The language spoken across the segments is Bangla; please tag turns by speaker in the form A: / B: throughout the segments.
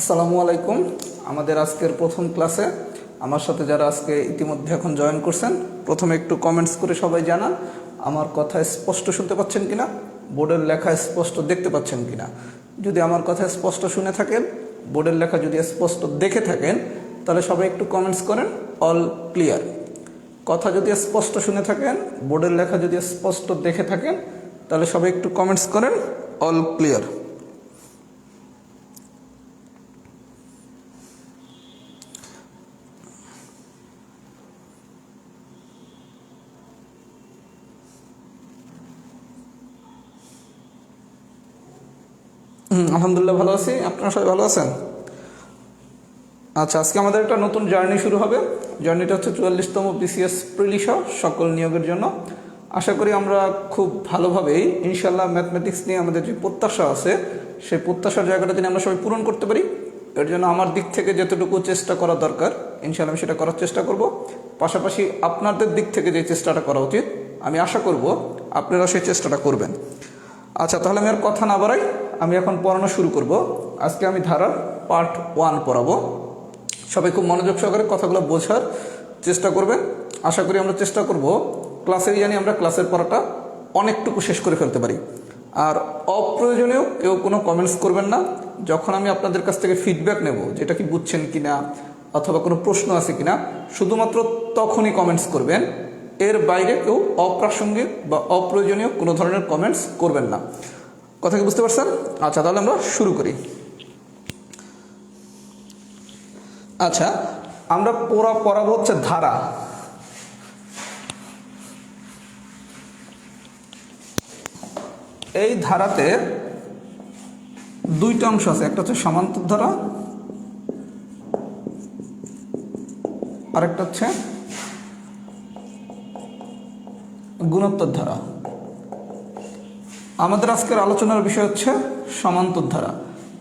A: আসসালামু আলাইকুম। আমাদের আজকের প্রথম ক্লাসে আমার সাথে যারা আজকে ইতিমধ্যে এখন জয়েন করছেন, প্রথমে একটু কমেন্টস করে সবাই জানান আমার কথা স্পষ্ট শুনতে পাচ্ছেন কিনা, বোর্ডের লেখা স্পষ্ট দেখতে পাচ্ছেন কিনা। যদি আমার কথা স্পষ্ট শুনে থাকেন, বোর্ডের লেখা যদি স্পষ্ট দেখে থাকেন, তাহলে সবাই একটু কমেন্টস করেন অল ক্লিয়ার। কথা যদি স্পষ্ট শুনে থাকেন, বোর্ডের লেখা যদি স্পষ্ট দেখে থাকেন, তাহলে সবাই একটু কমেন্টস করেন অল ক্লিয়ার। আলহামদুলিল্লাহ ভালো আছি, আপনারা সবাই ভালো আছেন? আচ্ছা, আজকে আমাদের একটা নতুন জার্নি শুরু হবে। জার্নিটা হচ্ছে 44তম বিসিএস প্রিলিসা সকল নিয়োগের জন্য। আশা করি আমরা খুব ভালোভাবেই ইনশাল্লাহ ম্যাথমেটিক্স নিয়ে আমাদের যে প্রত্যাশা আছে, সেই প্রত্যাশার জায়গাটা যদি আমরা সবাই পূরণ করতে পারি, এর জন্য আমার দিক থেকে যতটুকু চেষ্টা করা দরকার ইনশাল্লাহ আমি সেটা করার চেষ্টা করব। পাশাপাশি আপনাদের দিক থেকে যে চেষ্টাটা করা উচিত, আমি আশা করব আপনারা সেই চেষ্টাটা করবেন। আচ্ছা, তাহলে আমি আর কথা না বাড়াই, আমি এখন পড়ানো শুরু করব। আজকে আমি ধারার পার্ট 1 পড়াবো। সবাই খুব মনোযোগ সহকারে কথাগুলো বোঝার চেষ্টা করবেন। আশা করি আমরা চেষ্টা করব ক্লাসেই জানি আমরা ক্লাসের পড়াটা অনেকটুকু শেষ করে ফেলতে পারি। আর অপ্রয়োজনীয় কেউ কোনো কমেন্টস করবেন না। যখন আমি আপনাদের কাছ থেকে ফিডব্যাক নেব, যেটা কি বুঝছেন কিনা অথবা কোনো প্রশ্ন আছে কিনা, শুধুমাত্র তখনই কমেন্টস করবেন। এর বাইরে কেউ অপ্রাসঙ্গিক বা অপ্রয়োজনীয় কোনো ধরনের কমেন্টস করবেন না। কথা কি বুঝতে পারছেন? আচ্ছা, তাহলে আমরা শুরু করি। আচ্ছা, আমরা পড়াবো হচ্ছে ধারা। এই ধারাতে দুইটা অংশ আছে, একটা হচ্ছে সমান্তর ধারা, আরেকটা হচ্ছে গুণোত্তর ধারা। আমাদের আজকের আলোচনার বিষয় হচ্ছে সমান্তর ধারা।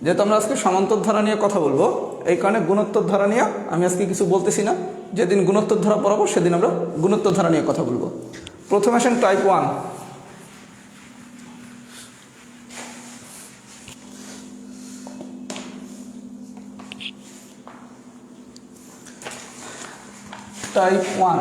A: যেহেতু আমরা আজকে সমান্তর ধারা নিয়ে কথা বলবো, এই কারণে গুণোত্তর ধারা নিয়ে আমি আজকে কিছু বলতেছি না। যেদিন গুণোত্তর ধারা পড়াবো সেদিন আমরা গুণোত্তর ধারা নিয়ে কথা বলবো। প্রথমে আসেন টাইপ 1। টাইপ 1।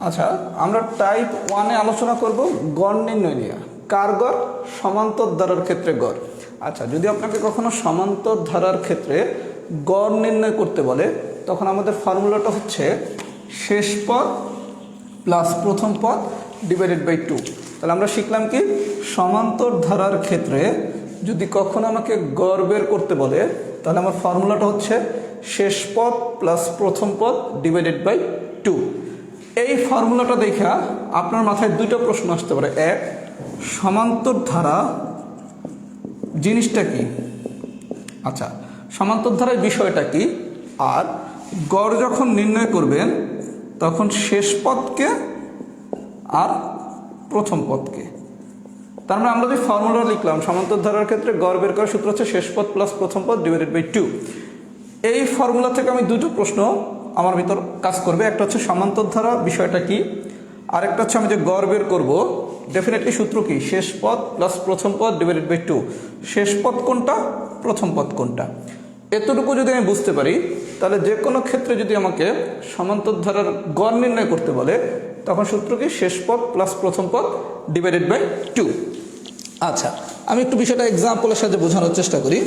A: আচ্ছা, আমরা টাইপ 1-এ আলোচনা করব গড় নির্ণয় নিয়ে। কার গড়? সমান্তর ধারার ক্ষেত্রে গড়। আচ্ছা, যদি আপনাকে কখনো সমান্তর ধারার ক্ষেত্রে গড় নির্ণয় করতে বলে, তখন আমাদের ফর্মুলাটা হচ্ছে শেষ পদ প্লাস প্রথম পদ ডিভাইডেড বাই 2। তাহলে আমরা শিখলাম কি, সমান্তর ধারার ক্ষেত্রে যদি কখনো আমাকে গড় বের করতে বলে, তাহলে আমার ফর্মুলাটা হচ্ছে শেষ পদ প্লাস প্রথম পদ ডিভাইডেড বাই 2। এই ফর্মুলাটা দেখা আপনার মাথায় দুইটা প্রশ্ন আসতে পারে। এক, সমান্তর ধারা জিনিসটা কি? আচ্ছা, সমান্তর ধারার বিষয়টা কি? আর গড় যখন নির্ণয় করবেন তখন শেষ পদকে আর প্রথম পদকে। তার মানে আমরা যে ফর্মুলা লিখলাম সমান্তর ধারার ক্ষেত্রে গড় বের করার সূত্র হচ্ছে শেষ পদ প্লাস প্রথম পদ ডিভাইডেড বাই 2। এই ফর্মুলা থেকে আমি দুটো প্রশ্ন আমার ভিতর কাজ করবে। একটা হচ্ছে সমান্তর ধারা বিষয়টা কি, আরেকটা হচ্ছে আমি যে গড় বের করবো, ডেফিনেটলি সূত্র কি, শেষ পদ প্লাস প্রথম পদ ডিভাইডেড বাই 2। শেষ পদ কোনটা, প্রথম পদ কোনটা, এতটুকু যদি আমি বুঝতে পারি, তাহলে যে কোনো ক্ষেত্রে যদি আমাকে সমান্তর ধারার গড় নির্ণয় করতে বলে, তখন সূত্র কি, শেষ পদ প্লাস প্রথম পদ ডিভাইডেড বাই 2। আচ্ছা, আমি একটু বিষয়টা এক্সাম্পলের সাথে বোঝানোর চেষ্টা করি।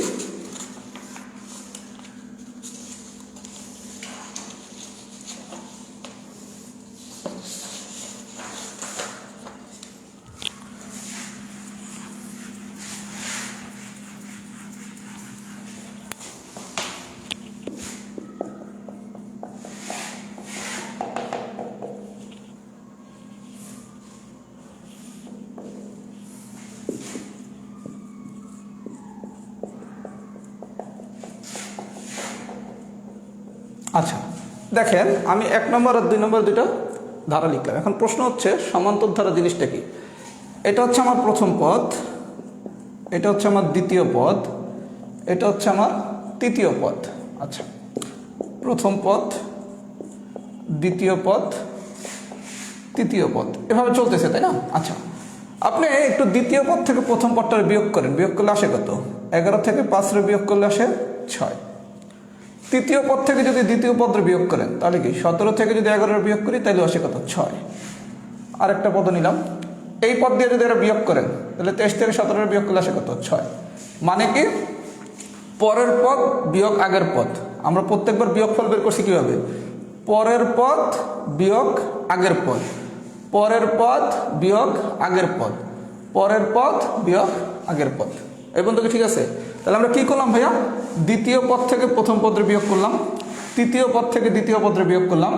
A: আচ্ছা, দেখেন আমি 1 নম্বর আর 2 নম্বর দুটো ধারা লিখলাম। এখন প্রশ্ন হচ্ছে সমান্তর ধারা জিনিসটা কি। এটা হচ্ছে আমার প্রথম পদ, এটা হচ্ছে আমার দ্বিতীয় পদ, এটা হচ্ছে আমার তৃতীয় পদ। আচ্ছা, প্রথম পদ, দ্বিতীয় পদ, তৃতীয় পদ, এভাবে চলতেছে, তাই না? আচ্ছা, আপনি একটু দ্বিতীয় পদ থেকে প্রথম পদটার বিয়োগ করেন, বিয়োগ করলে আসে কত? 11 থেকে 5 বিয়োগ করলে আসে 6। তৃতীয় পদ থেকে যদি দ্বিতীয় পদের বিয়োগ করেন তাহলে কি 17 থেকে যদি 11 বিয়োগ করি তাহলে আসে কত? 6। আরেকটা পদ নিলাম, এই পদ দিয়ে যদি এরা বিয়োগ করেন তাহলে 23 থেকে 17 বিয়োগ করলে আসে কত? 6। মানে কি পরের পদ বিয়োগ আগের পদ। আমরা প্রত্যেকবার বিয়োগফল বের করছি কিভাবে? পরের পদ বিয়োগ আগের পদ, পরের পদ বিয়োগ আগের পদ, পরের পদ বিয়োগ আগের পদ। এই পর্যন্ত কি ঠিক আছে? তাহলে আমরা কি করলাম ভাইয়া? দ্বিতীয় পদ থেকে প্রথম পদের বিয়োগ করলাম, তৃতীয় পদ থেকে দ্বিতীয় পদের বিয়োগ করলাম,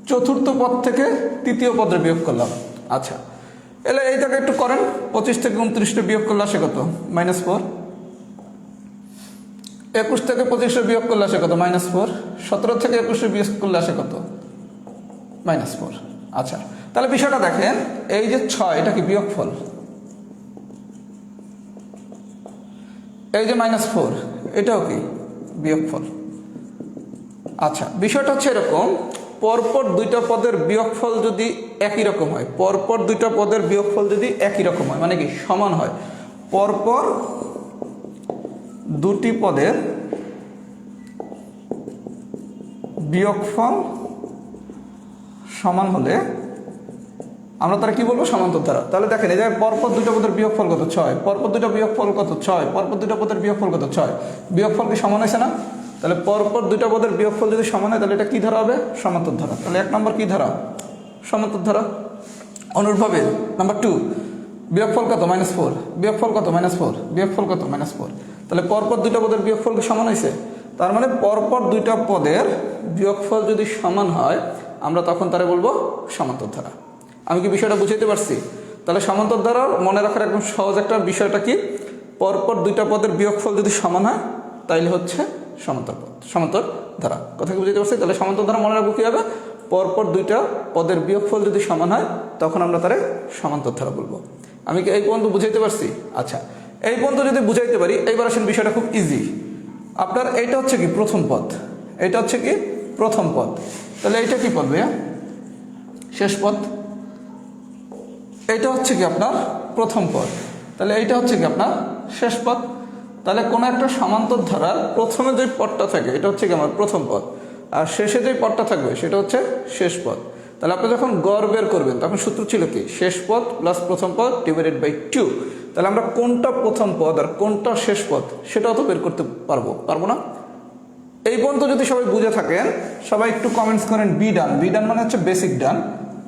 A: চতুর্থ পদ থেকে তৃতীয় পদের বিয়োগ করলাম। আচ্ছা, এলে এই জায়গায় একটু করেন, 25 থেকে 29 বিয়োগ করলে আসে কত? -4। 21 থেকে 25 বিয়োগ করলে আসে কত? -4। 17 থেকে 21 বিয়োগ করলে আসে কত? -4। আচ্ছা, তাহলে বিষয়টা দেখেন, এই যে 6 এটা কি বিয়োগফল, এই যে -4 এটাও কি বিয়োগফল। আচ্ছা, বিষয়টা হচ্ছে এরকম, পরপর দুইটা পদের বিয়োগফল যদি একই রকম হয়, পরপর দুইটা পদের বিয়োগফল যদি একই রকম হয় মানে কি সমান হয়, পরপর দুটি পদের বিয়োগফল সমান হলে আমরা তারা কি বলবো? সমান্তর ধারা। তাহলে দেখেন এই যে পরপর দুইটা পদের বিয়োগফল কত? 6। পরপর দুইটা বিয়োগফল কত? 6। পরপর দুইটা পদের বিয়োগফল কত? 6। বিয়োগফল কি সমান হয়েছে না? তাহলে পরপর দুইটা পদের বিয়োগফল যদি সমান হয় তাহলে এটা কি ধারা হবে? সমান্তর ধারা। তাহলে 1 নম্বর কি ধারা? সমান্তর ধারা। অনুরূপভাবে নাম্বার 2, বিয়োগফল কত? -4। বিয়োগফল কত? -4। বিয়োগফল কত? -4। তাহলে পরপর দুইটা পদের বিয়োগফল কি সমান হয়েছে? তার মানে পরপর দুইটা পদের বিয়োগফল যদি সমান হয় আমরা তখন তারা বলবো সমান্তর ধারা। আমি কি বিষয়টা বুঝাইতে পারছি? তাহলে সমান্তর ধারার মনে রাখার একদম সহজ একটা বিষয়টা কি, পরপর দুইটা পদের বিয়োগফল যদি সমান হয় তাইলে হচ্ছে সমান্তর পদ, সমান্তর ধারা। কথা কি বুঝাইতে পারছি? তাহলে সমান্তর ধারা মনে রাখবো কীভাবে? পরপর দুইটা পদের বিয়োগফল যদি সমান হয় তখন আমরা তারে সমান্তর ধারা বলবো। আমি কি এই পর্যন্ত বুঝাইতে পারছি? আচ্ছা, এই পর্যন্ত যদি বুঝাইতে পারি, এইবার আসেন বিষয়টা খুব ইজি। আপনার এইটা হচ্ছে কি প্রথম পদ, এটা হচ্ছে কি প্রথম পদ, তাহলে এইটা কি পদ ভাইয়া? শেষ পদ। এইটা হচ্ছে কি আপনার প্রথম পদ, তাহলে এইটা হচ্ছে কি আপনার শেষ পদ। তাহলে কোনো একটা সমান্তর ধারার প্রথমে যে পদটা থাকে এটা হচ্ছে কি আমার প্রথম পদ, আর শেষে যে পদটা থাকবে সেটা হচ্ছে শেষ পদ। তাহলে আপনি যখন গড় বের করবেন তখন সূত্র ছিল কি? শেষ পদ প্লাস প্রথম পদ ডিভাইডেড বাই 2। তাহলে আমরা কোনটা প্রথম পদ আর কোনটা শেষ পদ সেটাও তো বের করতে পারবো না? এই পর্যন্ত যদি সবাই বুঝে থাকেন, সবাই একটু কমেন্টস করেন বি ডান। বি ডান মানে হচ্ছে বেসিক ডান।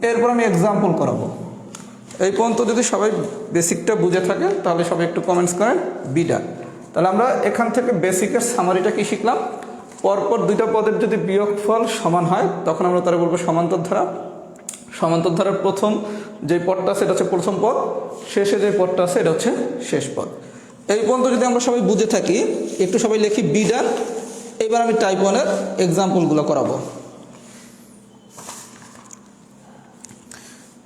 A: এরপর আমি এক্সাম্পল করাবো। এই পর্যন্ত যদি সবাই বেসিকটা বুঝে থাকেন তাহলে সবাই একটু কমেন্টস করেন বি ডান। তাহলে আমরা এখান থেকে বেসিকের সামারিটা কি শিখলাম? পরপর দুইটা পদের যদি বিয়োগফল সমান হয় তখন আমরা তারা বলবো সমান্তর ধারা। সমান্তর ধারার প্রথম যে পদটা সেটা হচ্ছে প্রথম পদ, শেষে যে পদটা আছে এটা হচ্ছে শেষ পদ। এই পর্যন্ত যদি আমরা সবাই বুঝে থাকি, একটু সবাই লিখি বি ডান। এবার আমি টাইপ 1-এর এক্সাম্পলগুলো করাবো।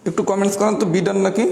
A: একটু কমেন্টস করেন তো বি ডান নাকি?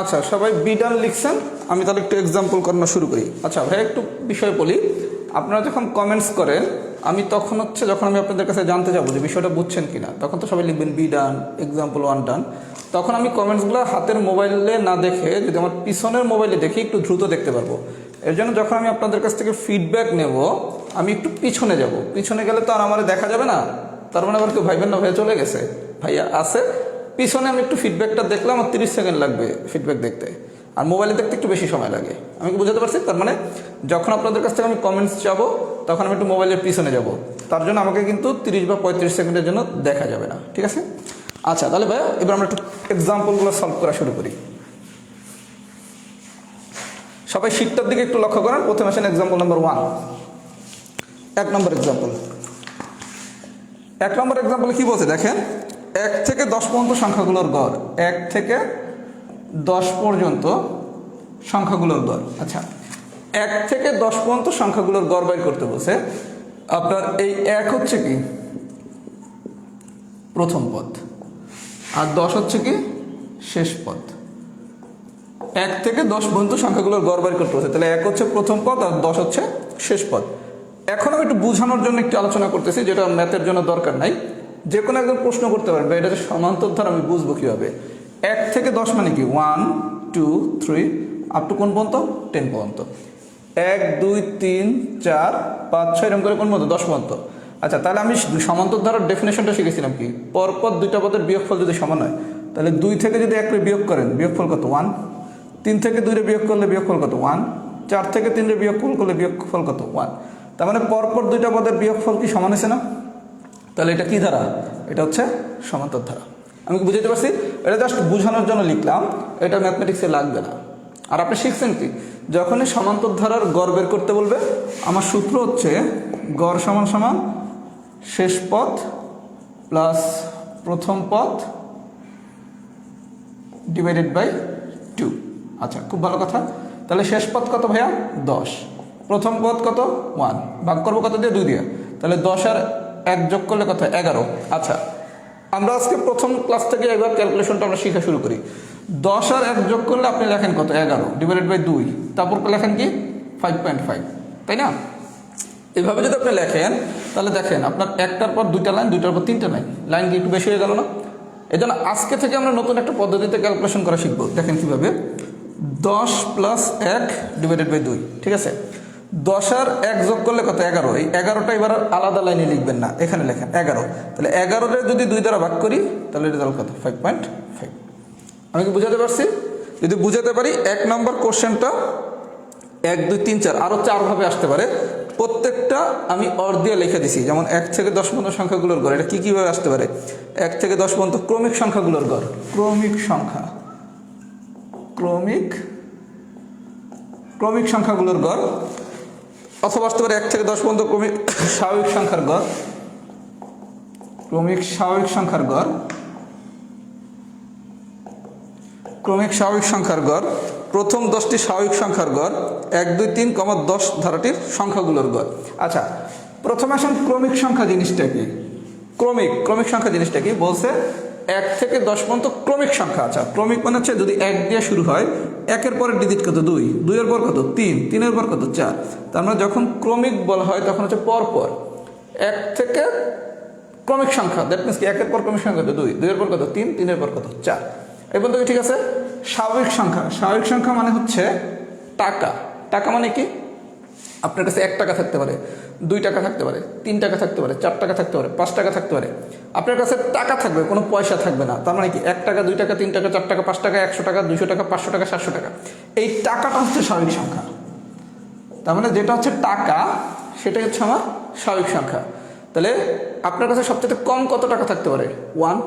A: আচ্ছা, সবাই বি ডান লিখছেন, আমি তাহলে একটু এক্সাম্পল করানো শুরু করি। আচ্ছা ভাই, একটু বিষয় বলি। আপনারা যখন কমেন্টস করেন আমি তখন হচ্ছে যখন আমি আপনাদের কাছে জানতে যাবো যে বিষয়টা বুঝছেন কিনা, তখন তো সবাই লিখবেন বি ডান, এক্সাম্পল 1 ডান। তখন আমি কমেন্টসগুলো হাতের মোবাইলে না দেখে যদি আমার পিছনের মোবাইলে দেখি একটু দ্রুত দেখতে পারবো। এর জন্য যখন আমি আপনাদের কাছ থেকে ফিডব্যাক নেব আমি একটু পিছনে যাব, পিছনে গেলে তো আর আমার দেখা যাবে না, তার মানে আবার কেউ ভাইবেন না ভাইয়া চলে গেছে, ভাইয়া আছে পিছনে। আমি একটু ফিডব্যাকটা দেখলাম, আমার 30 সেকেন্ড লাগবে ফিডব্যাক দেখতে, আর মোবাইলে দেখতে একটু বেশি সময় লাগে। আমি কি বুঝাতে পারছি? তার মানে যখন আপনাদের কাছ থেকে আমি কমেন্টস চাবো তখন আমি একটু মোবাইলের পিছনে যাব, তার জন্য আমাকে কিন্তু 30 বা 35 সেকেন্ডের জন্য দেখা যাবে না, ঠিক আছে? আচ্ছা তাহলে ভাইয়া এবার আমরা একটু এক্সাম্পলগুলো সলভ করা শুরু করি। সবাই শীটটার দিকে একটু লক্ষ্য করেন। প্রথমে আসেন এক্সাম্পল নাম্বার 1, 1 নম্বর এক্সাম্পল। 1 নম্বর এক্সাম্পলে কি বলছে দেখেন, 1 থেকে 10 পর্যন্ত সংখ্যাগুলোর গড়, 1 থেকে 10 পর্যন্ত সংখ্যাগুলোর গড়। আচ্ছা 1 থেকে 10 পর্যন্ত সংখ্যাগুলোর গড় বের করতে বলছে। আপনার এই 1 হচ্ছে কি প্রথম পদ, আর 10 হচ্ছে কি শেষ পদ। 1 থেকে 10 পর্যন্ত সংখ্যাগুলোর গড় বের করতে বলছে, তাহলে 1 হচ্ছে প্রথম পদ আর 10 হচ্ছে শেষ পদ। এখন আমি একটু বোঝানোর জন্য একটু আলোচনা করতেছি, যেটা ম্যাথের জন্য দরকার নাই। যে কোনো একজন প্রশ্ন করতে পারবে এটা যে সমান্তর ধারা আমি বুঝবো কীভাবে। 1 থেকে 10 মানে কি 1 2 3 আপ টু কোন পর্যন্ত 10 পর্যন্ত, 1 2 3 4 5 6 এরকম করে কোন পর্যন্ত 10 পর্যন্ত। আচ্ছা তাহলে আমি সমান্তর ধারার ডেফিনেশনটা শিখেছিলাম কি, পরপর দুইটা পদের বিয়োগফল যদি সমান হয় তাহলে 2 থেকে যদি 1 রে বিয়োগ করেন বিয়োগফল কত 1, 3 থেকে 2 রে বিয়োগ করলে বিয়োগফল কত 1, 4 থেকে 3 রে বিয়োগফল করলে বিয়োগফল কত 1। তার মানে পরপর দুইটা পদের বিয়োগফল কি সমান হয়েছে না? তাহলে এটা কি ধারা? এটা হচ্ছে সমান্তর ধারা। আমি কি বুঝাতে পারছি? এটা জাস্ট বোঝানোর জন্য লিখলাম, এটা ম্যাথমেটিক্সে লাগবে না। আর আপনি শিখছেন কি, যখনই সমান্তর ধারার গড় বের করতে বলবে আমার সূত্র হচ্ছে গড় সমান সমান শেষ পদ প্লাস প্রথম পদ ডিভাইডেড বাই 2। আচ্ছা খুব ভালো কথা। তাহলে শেষ পদ কত ভাইয়া 10, প্রথম পদ কত 1, ভাগ করবো কত দিয়ে 2 দিয়ে, তাহলে 10 আর 1 যোগ করলে কত 11। আচ্ছা আমরা আজকে প্রথম ক্লাস থেকে একবার ক্যালকুলেশনটা আমরা শিখা শুরু করি। 10 আর 1 যোগ করলে আপনি লেখেন কত 11 ডিভাইডেড বাই 2, তারপর লেখেন কি 5.5, তাই না? এভাবে যদি আপনি লেখেন তাহলে দেখেন আপনার একটার পর দুইটা লাইন, দুইটার পর তিনটা লাইন, লাইন কি একটু বেশি হয়ে গেল না? এই জন্য আজকে থেকে আমরা নতুন একটা পদ্ধতিতে ক্যালকুলেশন করা শিখবো। দেখেন কীভাবে, 10 প্লাস 1 ডিভাইডেড বাই 2, ঠিক আছে? 10 আর 1 যোগ করলে কত 11, এই 11টা এবার আলাদা লাইনে লিখবেন না, এখানে লেখেন 11। তাহলে 11-রে যদি 2 দ্বারা ভাগ করি তাহলে রেজাল্ট কত 5.5। আমি কি বুঝাতে পারছি? যদি বুঝাতে পারি 1 নম্বর কোশ্চেনটা 1 2 3 4 আরও 4 ভাবে আসতে পারে, প্রত্যেকটা আমি অর দিয়ে লিখে দিছি। যেমন 1 থেকে 10 পর্যন্ত সংখ্যাগুলোর গড়, এটা কীভাবে আসতে পারে? 1 থেকে 10 পর্যন্ত ক্রমিক সংখ্যাগুলোর গড়, ক্রমিক সংখ্যা, ক্রমিক সংখ্যাগুলোর গড়, অথবা আসতে পারে 1 থেকে 10 পর্যন্ত ক্রমিক স্বাভাবিক সংখ্যার গড়, ক্রমিক স্বাভাবিক সংখ্যার গড়, ক্রমিক স্বাভাবিক সংখ্যার গড়, প্রথম 10টি স্বাভাবিক সংখ্যার গড়, 1 2 3, 10 ধারাটির সংখ্যাগুলোর গড়। আচ্ছা প্রথমে আসেন ক্রমিক সংখ্যা জিনিসটা কি? ক্রমিক সংখ্যা জিনিসটা কি বলছে? 1 থেকে 10 পর্যন্ত ক্রমিক সংখ্যা। আচ্ছা ক্রমিক মানে হচ্ছে যদি 1 দিয়ে শুরু হয়, 1-এর পরের ডিজিট কত 2, 2-এর পর কত 3, 3-এর পর কত 4। তার মানে যখন ক্রমিক বলা হয় তখন হচ্ছে পরপর 1 থেকে ক্রমিক সংখ্যা, দ্যাট মিনস কি 1-এর পর ক্রমিক সংখ্যা কত 2, 2-এর পর কত 3, 3-এর পর কত 4। এই পর্যন্ত ঠিক আছে? স্বাভাবিক সংখ্যা, স্বাভাবিক সংখ্যা মানে হচ্ছে টাকা। টাকা মানে কি? আপনার কাছে 1 টাকা থাকতে পারে, 2 টাকা থাকতে পারে, 3 টাকা থাকতে পারে, 4 টাকা থাকতে পারে, 5 টাকা থাকতে পারে। আপনার কাছে টাকা থাকবে, কোনো পয়সা থাকবে না। তার মানে কি 1 টাকা, 2 টাকা, 3 টাকা, 4 টাকা, 5 টাকা, 100 টাকা, 200 টাকা, 500 টাকা, 700 টাকা, এই টাকাটা হচ্ছে স্বাভাবিক সংখ্যা। তার মানে যেটা হচ্ছে টাকা সেটাই হচ্ছে আমার স্বাভাবিক সংখ্যা। তাহলে আপনার কাছে সবচেয়ে কম কত টাকা থাকতে পারে? 1।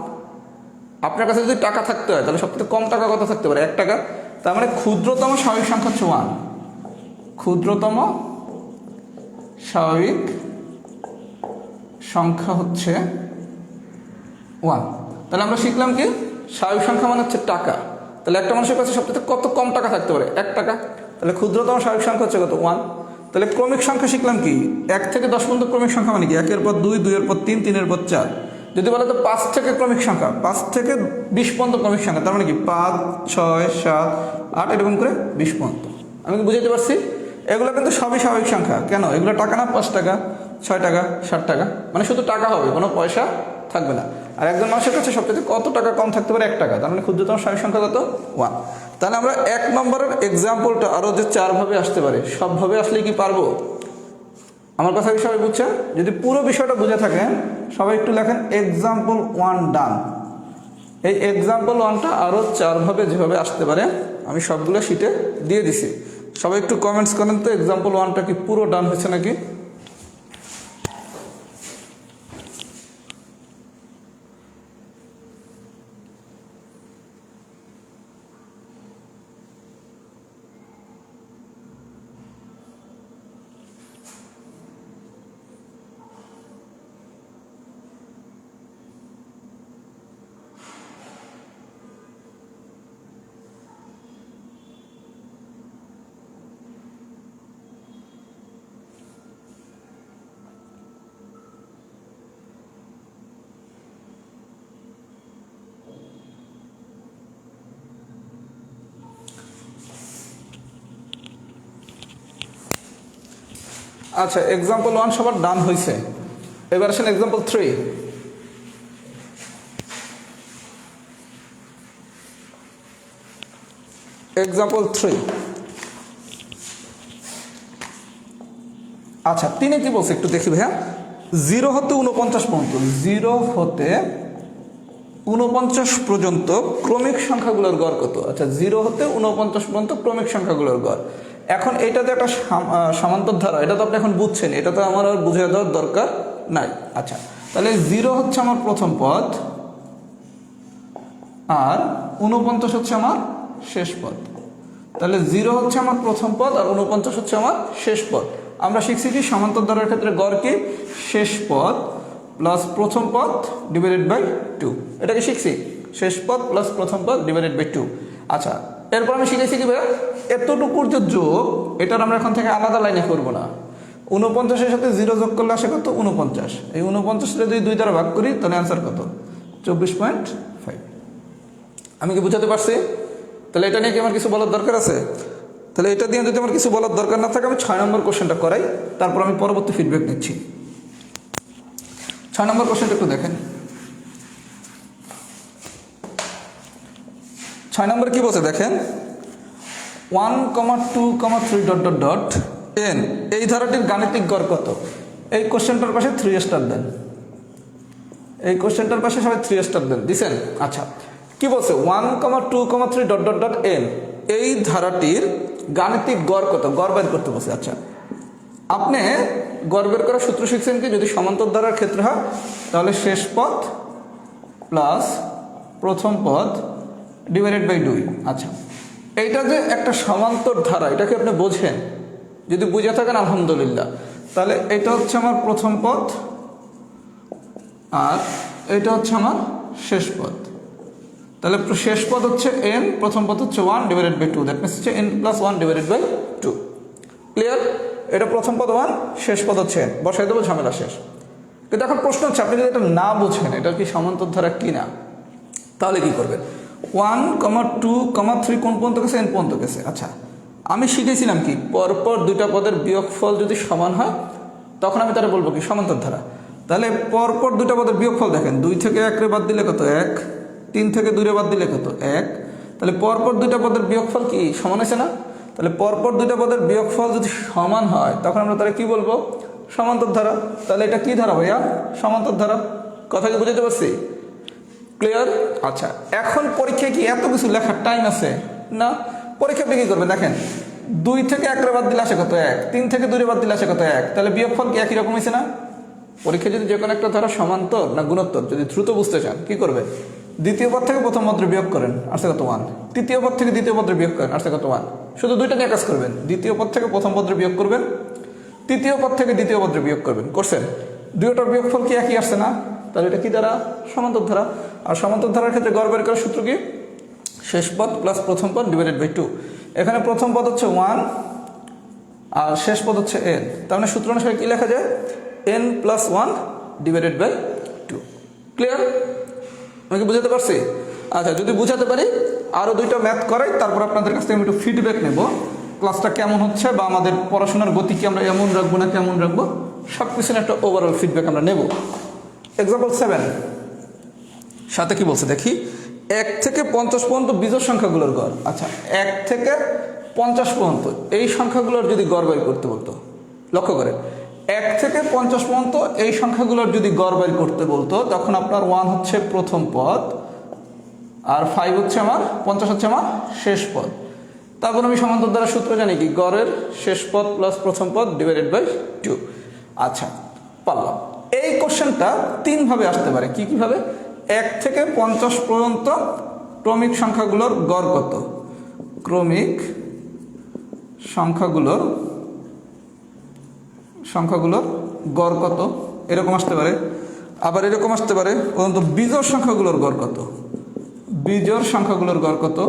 A: আপনার কাছে যদি টাকা থাকতে হয় তাহলে সবচেয়ে কম টাকা কত থাকতে পারে? 1 টাকা। তার মানে ক্ষুদ্রতম স্বাভাবিক সংখ্যা হচ্ছে 1, ক্ষুদ্রতম স্বাভাবিক সংখ্যা হচ্ছে 1। তাহলে আমরা শিখলাম কি স্বাভাবিক সংখ্যা মানে হচ্ছে টাকা। তাহলে একটা মানুষের কাছে সবচেয়ে কত কম টাকা থাকতে পারে? 1 টাকা। তাহলে ক্ষুদ্রতম স্বাভাবিক সংখ্যা হচ্ছে কত 1। তাহলে ক্রমিক সংখ্যা শিখলাম কি 1 থেকে 10 পর্যন্ত ক্রমিক সংখ্যা মানে কি 1-এর পর 2, 2-এর পর 3, 3-এর পর 4। যদি বলে তো 5 থেকে ক্রমিক সংখ্যা, 5 থেকে 20 পর্যন্ত ক্রমিক সংখ্যা, তার মানে কি 5 6 7 8 এরকম করে 20 পর্যন্ত। আমি কি বুঝাতে পারছি? এগুলো কিন্তু সবই স্বাভাবিক সংখ্যা। কেন? এগুলো টাকা না, 5 টাকা 6 টাকা 7 টাকা, মানে শুধু টাকা হবে, কোনো পয়সা থাকবে না। আর একজন মানুষের কাছে সবচেয়ে কত টাকা কম থাকতে পারে? 1 টাকা। তার মানে ক্ষুদ্রতম স্বাভাবিক সংখ্যা কত? 1। তাহলে আমরা 1 নম্বরের এক্সাম্পলটা আরও যে 4 ভাবে আসতে পারে, সবভাবে আসলে কি পারবো? আমার কথা কি সবাই বুঝছেন? যদি পুরো বিষয়টা বুঝে থাকেন সবাই একটু লেখেন এক্সাম্পল 1 ডান। এই এক্সাম্পল 1টা আরও 4 ভাবে যেভাবে আসতে পারে আমি সবগুলো শিটে দিয়ে দিছি। সবাই একটু কমেন্টস করেন তো এক্সাম্পল 1টা কি পুরো ডান হয়েছে নাকি? আচ্ছা, এক্সাম্পল 1 সবার ডান হয়েছে। এবার আসেন এক্সাম্পল 3। এক্সাম্পল 3। আচ্ছা, তিনি কি বলছে একটু দেখি ভাইয়া। 0 হতে 49 পর্যন্ত, 0 হতে 49 পর্যন্ত ক্রমিক সংখ্যাগুলোর গড় কত? আচ্ছা, 0 হতে 49 পর্যন্ত ক্রমিক সংখ্যাগুলোর গড়। এখন এটা তো একটা সমান্তর ধারা, এটা তো আপনি এখন বুঝছেন, এটা তো আমার আর বুঝিয়ে দেওয়ার দরকার নাই। আচ্ছা, তাহলে 0 হচ্ছে আমার প্রথম পদ আর 49 হচ্ছে আমার শেষ পদ। তাহলে 0 হচ্ছে আমার প্রথম পদ আর 49 হচ্ছে আমার শেষ পদ। আমরা শিখছি কি সমান্তর ধারার ক্ষেত্রে গড় কি? শেষ পদ প্লাস প্রথম পদ ডিভাইডেড বাই 2। এটাকে শিখছি, শেষ পদ প্লাস প্রথম পদ ডিভাইডেড বাই 2। আচ্ছা, এরপর আমি শিখেছি কি ভাইয়া, এতটুকুর যে যোগ এটার আমরা এখন থেকে আলাদা লাইনে করব না। 49-এর সাথে 0 যোগ করলে আসে কত? 49। এই 49-টা যদি 2 দ্বারা ভাগ করি তাহলে অ্যান্সার কত? 24.5। আমি কি বুঝাতে পারছি? তাহলে এটা নিয়ে কি আমার কিছু বলার দরকার আছে? তাহলে এটা দিয়ে যদি আমার কিছু বলার দরকার না থাকে আমি 6 নম্বর কোশ্চেনটা করাই, তারপর আমি পরবর্তী ফিডব্যাক নিচ্ছি। 6 নম্বর কোশ্চেনটা একটু দেখেন। 6 নম্বর কি বলছে দেখেন, 1, 2, 3 ... n এই ধারাটির গাণিতিক গড় কত? এই কোশ্চেনটার পাশে 3 স্টার দেন। এই কোশ্চেনটার পাশে সবাই 3 স্টার দেন, দিছেন? আচ্ছা, কি বলছে? 1, 2, 3 ... n এই ধারাটির গাণিতিক গড় কত? গড় বের করতে বলছে। আচ্ছা, আপনি গড় বের করার সূত্র শিখছেন কি? যদি সমান্তর ধারার ক্ষেত্রে হয় তাহলে শেষ পদ প্লাস প্রথম পদ ডিভাইডেড বাই 2। আচ্ছা, এইটা যে একটা সমান্তর ধারা, এটা কি আপনি বোঝেন? যদি বুঝে থাকেন আলহামদুলিল্লাহ। তাহলে এটা হচ্ছে আমার প্রথম পদ আর এটা হচ্ছে আমার শেষ পদ। তাহলে শেষ পদ হচ্ছে n, প্রথম পদ হচ্ছে 1 ডিভাইডেড বাই 2। দ্যাট মিনস হচ্ছে n plus 1 divided by 2। Clear? এটা প্রথম পদ 1, শেষ পদ হচ্ছে n। বসাই দেবো, ঝামেলা শেষ। কিন্তু এখন প্রশ্ন হচ্ছে আপনি যদি এটা না বুঝেন এটা কি সমান্তর ধারা কি না, তাহলে কি করবেন? 1, 2, 3 কোন পর্যন্ত গেছে? n পর্যন্ত গেছে। আচ্ছা, আমি শিখেছিলাম কি পরপর দুইটা পদের বিয়োগফল যদি সমান হয় তখন আমি তারা বলবো কি সমান্তর ধারা। তাহলে পরপর দুইটা পদের বিয়োগফল দেখেন, 2 থেকে 1 রে বাদ দিলে কত? 1। 3 থেকে 2 রে বাদ দিলে কত? 1। তাহলে পরপর দুইটা পদের বিয়োগফল কি সমান হয়েছে না? তাহলে পরপর দুইটা পদের বিয়োগফল যদি সমান হয় তখন আমরা তারা কি বলবো? সমান্তর ধারা। তাহলে এটা কি ধারা ভাইয়া? সমান্তর ধারা। কথা কি বুঝতে পারছি? ক্লিয়ার? আচ্ছা, এখন পরীক্ষায় কি এত কিছু লেখার টাইম আছে? না। পরীক্ষা আপনি কি করবেন দেখেন, 2 থেকে 1 রে বাদ দিলে আসে কত? 1। 3 থেকে 2 রে বাদ দিলে আসে কত? 1। তাহলে বিয়োগফল কি একই রকম হয়েছে না? পরীক্ষা যদি যে কোনো একটা ধারা সমান্তর না গুণোত্তর যদি দ্রুত বুঝতে চান কি করবেন? দ্বিতীয় পদ থেকে প্রথম পদে বিয়োগ করেন, আসছে কত? 1। তৃতীয় পদ থেকে দ্বিতীয় পদে বিয়োগ করেন, আসছে কত? 1। শুধু দুইটা নিয়ে কাজ করবেন, দ্বিতীয় পদ থেকে প্রথম পদে বিয়োগ করবেন, তৃতীয় পদ থেকে দ্বিতীয় পদে বিয়োগ করবেন। করছেন? দুইটার বিয়োগফল কি একই আসছে না? তাহলে এটা কি ধারা? সমান্তর ধারা। আর সমান্তর ধারার ক্ষেত্রে গড় বের করার সূত্র কি? শেষ পদ প্লাস প্রথম পদ ডিভাইডেড বাই 2। এখানে প্রথম পদ হচ্ছে 1 আর শেষ পদ হচ্ছে n। তার মানে সূত্র অনুসারে কি লেখা যায়? n plus 1 divided by 2। Clear? আমি কি বুঝাতে পারছি? আচ্ছা, যদি বুঝাতে পারি আরও দুইটা ম্যাথ করাই, তারপর আপনাদের কাছ থেকে আমি একটু ফিডব্যাক নেব, ক্লাসটা কেমন হচ্ছে বা আমাদের পড়াশোনার গতি কি আমরা এমন রাখবো না কেমন রাখবো, সব কিছু একটা ওভারঅল ফিডব্যাক আমরা নেব। এক্সাম্পল 7। সাথে কি বলছে দেখি, 1 থেকে 50 পর্যন্ত বিজোড় সংখ্যাগুলোর গড়। আচ্ছা 1 থেকে 50 পর্যন্ত এই সংখ্যাগুলোর যদি গড় বের করতে বলতো, লক্ষ্য করেন 1 থেকে 50 পর্যন্ত এই সংখ্যাগুলোর যদি গড় বের করতে বলতো, তখন আপনার 1 হচ্ছে প্রথম পদ, আর 5 হচ্ছে আমার 50 হচ্ছে আমার শেষ পদ। তারপর আমি সমান্তর দ্বারা সূত্র জানি কি, গড়ের শেষ পদ প্লাস প্রথম পদ ডিভাইডেড বাই 2। আচ্ছা পারলাম। এই কোশ্চেনটা 3 ভাবে আসতে পারে। কি কিভাবে? 1 থেকে 50 পর্যন্ত ক্রমিক সংখ্যাগুলোর গড় কত, ক্রমিক সংখ্যাগুলোর গড় কত, এরকম আসতে পারে। আবার এরকম আসতে পারে, পর্যন্ত বিজোড় সংখ্যাগুলোর গড় কত, বিজোড় সংখ্যাগুলোর গড় কত,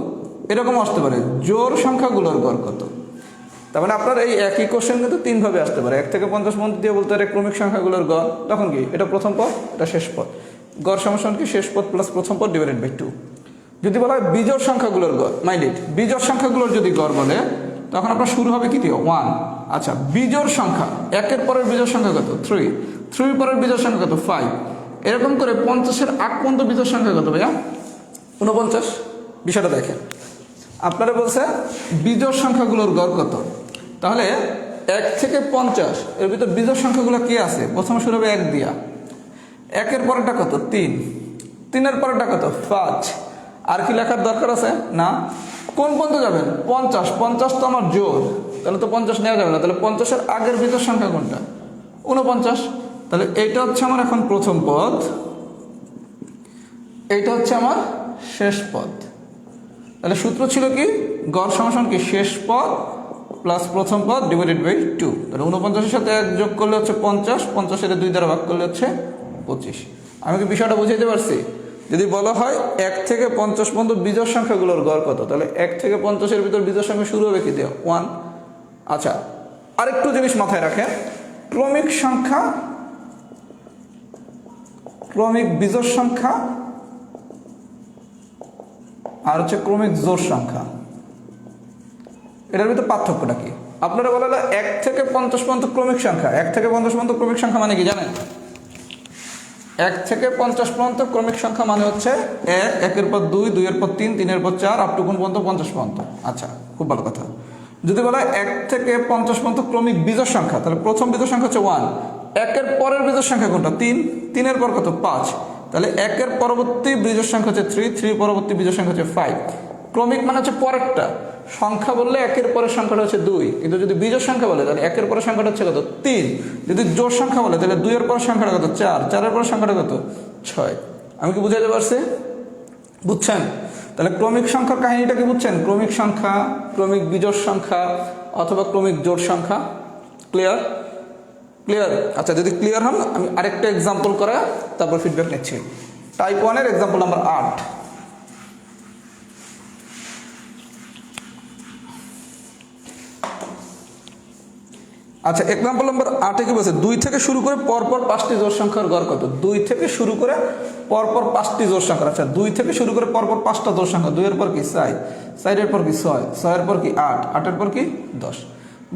A: এরকম আসতে পারে। জোড় সংখ্যাগুলোর গড় কত। তার মানে আপনার এই একই কোশ্চেন কিন্তু 3 ভাবে আসতে পারে। 1 থেকে 50 পর্যন্ত দিয়ে বলতে পারে ক্রমিক সংখ্যাগুলোর গড়, তখন কি এটা প্রথম পদ, এটা শেষ পদ, গড় সমান কি শেষ পদ প্লাস প্রথম পদ ডিভাইডেড বাই 2। যদি বলা হয় বিজোড় সংখ্যাগুলোর গড়, মাইন্ড ইট, বিজোড় সংখ্যাগুলোর যদি গড় বলে, তখন আপনার শুরু হবে কি দিয়ে 1। আচ্ছা বিজোড় সংখ্যা, 1-এর পরের বিজোড় সংখ্যা কত, 3, 3 পরের বিজোড় সংখ্যা কত, 5, এরকম করে 50-এর আগ পর্যন্ত বিজোড় সংখ্যা কত ভাইয়া, 49। বিষয়টা দেখেন, আপনারা বলছে বিজোড় সংখ্যাগুলোর গড় কত, তাহলে 1 থেকে 50 এর ভিতর বিজোড় সংখ্যাগুলো কি আছে, প্রথমে শুরু হবে 1 দিয়া, 1-এর পরেরটা কত, 3, 3-এর পরেরটা কত, 5। আর কি লেখার দরকার আছে না? কোন পর্যন্ত যাবেন, 50, 50 তো আমার জোড়, তাহলে তো 50 নেওয়া যাবে না, তাহলে 50-এর আগের বিজোড় সংখ্যা কোনটা, 49। তাহলে এইটা হচ্ছে আমার এখন প্রথম পদ, এইটা হচ্ছে আমার শেষ পদ। তাহলে সূত্র ছিল কি, গড় সমান কি শেষ পদ প্লাস প্রথম পদ ডিভাইডেড বাই 2। তাহলে 49-এর সাথে 1 যোগ করলে হচ্ছে 50, 50-এর 2 দ্বারা ভাগ করলে হচ্ছে 25। আমি কি বিষয়টা বুঝাইতে পারছি? যদি বলা হয় 1 থেকে 50 পর্যন্ত বিজোড় সংখ্যাগুলোর গড় কত, তাহলে 1 থেকে 50-এর ভিতর বিজোড় সংখ্যা শুরু হবে কি দিয়ে, 1। আচ্ছা আরেকটু জিনিস মাথায় রাখেন, ক্রমিক সংখ্যা, ক্রমিক বিজোড় সংখ্যা আর হচ্ছে ক্রমিক জোড় সংখ্যা, এটার ভিতরে পার্থক্যটা কি? আপনারা বলা 1 থেকে 50 পর্যন্ত ক্রমিক সংখ্যা, 1 থেকে 50 পর্যন্ত ক্রমিক সংখ্যা মানে কি জানেন? 1 থেকে 50 পর্যন্ত ক্রমিক সংখ্যা মানে হচ্ছে 1, 1-এর পর 2, 2-এর পর 3, 3-এর পর 4, আপ টু কোন পর্যন্ত, 50 পর্যন্ত। আচ্ছা খুব ভালো কথা। যদি বলা হয় 1 থেকে 50 পর্যন্ত ক্রমিক বিজোড় সংখ্যা, তাহলে প্রথম বিজোড় সংখ্যা হচ্ছে 1, 1-এর পরের বিজোড় সংখ্যা কোনটা, 3, 3-এর পর কত, 5, তাহলে 1-এর পরবর্তী বিজোড় সংখ্যা হচ্ছে 3, 3 পরবর্তী বিজোড় সংখ্যা হচ্ছে 5। ক্রমিক মানে হচ্ছে পরেরটা, সংখ্যা বললে 1-এর পরের সংখ্যাটা হচ্ছে 2, কিন্তু যদি বিজোড় সংখ্যা বলে তাহলে 1-এর পরের সংখ্যাটা হচ্ছে কত, 3, যদি জোড় সংখ্যা বলে তাহলে 2-এর পরের সংখ্যাটা কত, 4, 4-এর পরের সংখ্যাটা কত, 6। আমি কি বুঝাইতে পারছি? বুঝছেন? তাহলে ক্রমিক সংখ্যার কাহিনীটা কি বুঝছেন? ক্রমিক সংখ্যা, ক্রমিক বিজোড় সংখ্যা অথবা ক্রমিক জোড় সংখ্যা। ক্লিয়ার? ক্লিয়ার? আচ্ছা যদি ক্লিয়ার হন আমি আরেকটা এক্সাম্পল করা তারপর ফিডব্যাক নিচ্ছি। টাইপ 1-এর এক্সাম্পল নাম্বার 8। আচ্ছা এক্সাম্পল নাম্বার 8-এ কি বলছে, 2 থেকে শুরু করে পরপর 5টি জোড় সংখ্যার গড় কত, 2 থেকে শুরু করে পরপর 5টি জোড় সংখ্যা। আচ্ছা 2 থেকে শুরু করে পরপর 5টা জোড় সংখ্যা, 2-এর পর কি 4, 4-এর পর কি 6, 6-এর পর কি 8, 8-এর পর কি 10।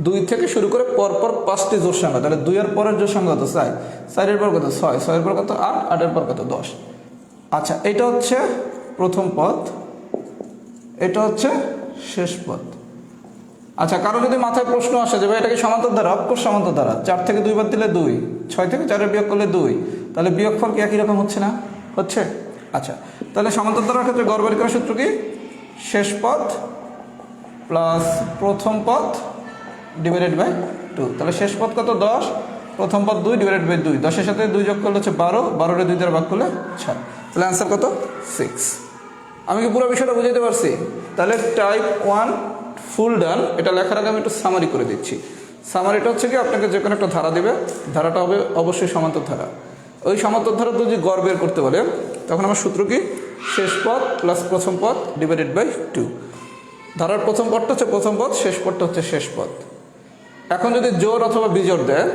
A: 2 থেকে শুরু করে পরপর 5টি জোড় সংখ্যা, তাহলে 2-এর পরের জোড় সংখ্যা কত, 4, 4-এর পর কত 6, 6-এর পর কত 8, 8-এর পর কত 10। আচ্ছা এটা হচ্ছে প্রথম পদ, এটা হচ্ছে শেষ পদ। আচ্ছা কারো যদি মাথায় প্রশ্ন আসে যে ভাই এটা কি সমান্তর ধারা, অফকোর্স সমান্তর ধারা। 4 থেকে 2 বাদ দিলে 2, 6 থেকে 4-এর বিয়োগ করলে 2, তাহলে বিয়োগফল কি একই রকম হচ্ছে না? হচ্ছে। আচ্ছা তাহলে সমান্তর ধারার ক্ষেত্রে গড় বের করার সূত্র কি, শেষ পদ প্লাস প্রথম পদ ডিভাইডেড বাই 2। তাহলে শেষ পদ কত, 10, প্রথম পদ 2 ডিভাইডেড বাই 2, 10-এর সাথে 2 যোগ করলে হচ্ছে 12, 12-এর 2 দ্বারা ভাগ করলে 6, তাহলে অ্যান্সার কত, 6। আমি কি পুরো বিষয়টা বুঝাইতে পারছি? তাহলে টাইপ 1 ফুল ডান। এটা লেখার আগে আমি একটু সামারি করে দিচ্ছি। সামারিটা হচ্ছে কি, আপনাকে যে কোনো একটা ধারা দেবে, ধারাটা হবে অবশ্যই সমান্তর ধারা। ওই সমান্তর ধারা যদি গড় বের করতে বলে তখন আমার সূত্র কি, শেষ পদ প্লাস প্রথম পদ ডিভাইডেড বাই 2। ধারার প্রথম পদটা হচ্ছে প্রথম পদ, শেষ পদটা হচ্ছে শেষ পদ। এখন যদি জোড় অথবা বিজোড় দেয়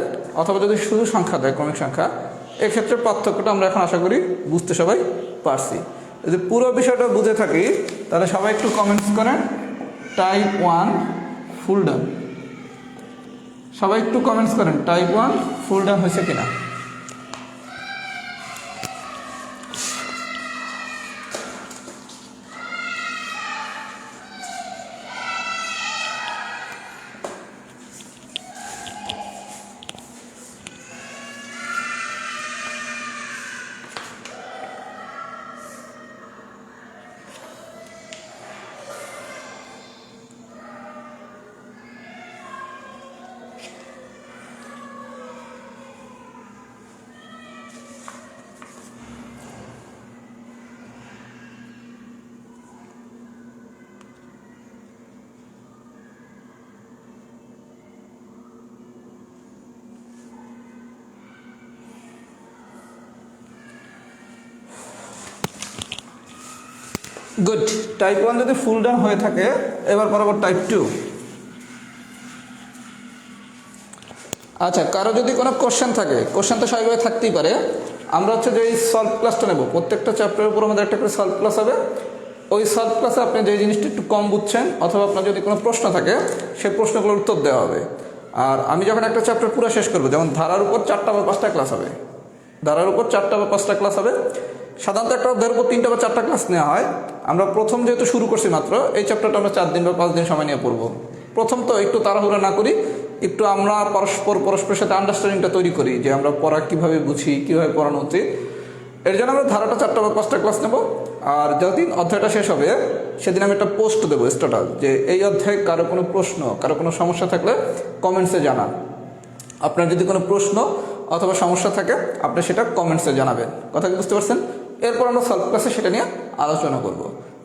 A: অথবা যদি শুধু সংখ্যা দেয়, ক্রমিক সংখ্যা, এক্ষেত্রে পার্থক্যটা আমরা এখন আশা করি বুঝতে সবাই পারছি। যদি পুরো বিষয়টা বুঝে থাকি তাহলে সবাই একটু কমেন্টস করেন টাইপ 1 ফুল ডান। সবাই একটু কমেন্টস করেন টাইপ 1 ফুল ডান হয়েছে কিনা। গুড। টাইপ 1 যদি ফুল ডান হয়ে থাকে, এবার বরাবর টাইপ 2। আচ্ছা, কারো যদি কোনো কোশ্চেন থাকে, কোশ্চেন তো স্বাভাবিকভাবে থাকতেই পারে। আমরা হচ্ছে যে এই সলভ ক্লাসটা নেব, প্রত্যেকটা চ্যাপ্টারের উপর আমাদের একটা করে সলভ ক্লাস হবে। ওই সলভ ক্লাসে আপনি যে জিনিসটা একটু কম বুঝছেন অথবা আপনার যদি কোনো প্রশ্ন থাকে, সেই প্রশ্নগুলোর উত্তর দেওয়া হবে। আর আমি যখন একটা চ্যাপ্টার পুরো শেষ করবো, যেমন ধারার উপর 4টা বা 5টা ক্লাস হবে, ধারার উপর 4টা বা 5টা ক্লাস হবে। সাধারণত একটা অধ্যায়ের উপর 3টা বা 4টা ক্লাস নেওয়া হয়। আমরা প্রথম যেহেতু শুরু করছি মাত্র, এই চ্যাপ্টারটা আমরা 4 দিন বা 5 দিন সময় নিয়ে পড়বো। প্রথম তো একটু তাড়াহুড়া না করি, একটু আমরা পরস্পরের সাথে আন্ডারস্ট্যান্ডিংটা তৈরি করি যে আমরা পড়া কীভাবে বুঝি, কীভাবে পড়ানো উচিত। এর জন্য আমরা ধারাটা 4টা বা 5টা ক্লাস নেব। আর যেদিন অধ্যায়টা শেষ হবে, সেদিন আমি একটা পোস্ট দেবো স্ট্যাটাস, যে এই অধ্যায়ে কারো কোনো প্রশ্ন, কারো কোনো সমস্যা থাকলে কমেন্টসে জানান। আপনার যদি কোনো প্রশ্ন অথবা সমস্যা থাকে, আপনি সেটা কমেন্টসে জানাবেন। কথা কি বুঝতে পারছেন? এরপর আমরা সলভ ক্লাসে সেটা নিয়ে আলোচনা করব।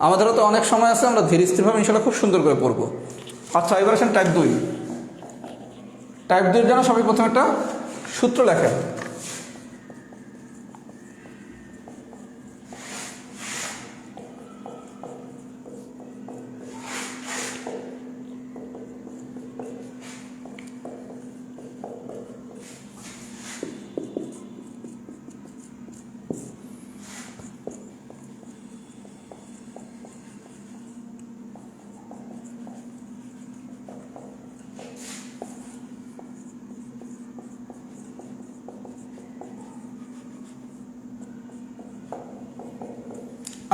A: আমাদেরও তো অনেক সময় আছে, আমরা ধীরে স্থিরভাবে ইনশাল্লাহ খুব সুন্দর করে পড়বো। আচ্ছা, এবার আসেন টাইপ 2। টাইপ 2 এর জন্য সবাই প্রথমে একটা সূত্র লেখেন।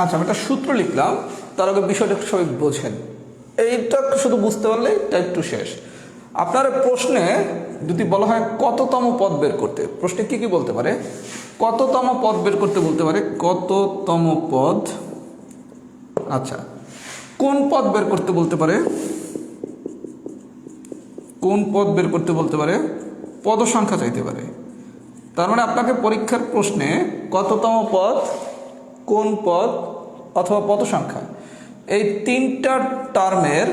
A: আচ্ছা, আমি একটা সূত্র লিখলাম, তার আগে বিষয়টা সবাই বোঝেন। এইটা শুধু বুঝতে পারলেই টাইপ 2 শেষ। আপনার প্রশ্নে যদি বলা হয় কততম পদ বের করতে, প্রশ্নে কি কি বলতে পারে? কততম পদ বের করতে বলতে পারে, কততম পদ। আচ্ছা, কোন পদ বের করতে বলতে পারে? কোন পদ বের করতে বলতে পারে? পদ সংখ্যা চাইতে পারে। তার মানে আপনাকে পরীক্ষার প্রশ্নে কততম পদ, কোন পদ অথবা পদ সংখ্যা, এই 3টা টার্মের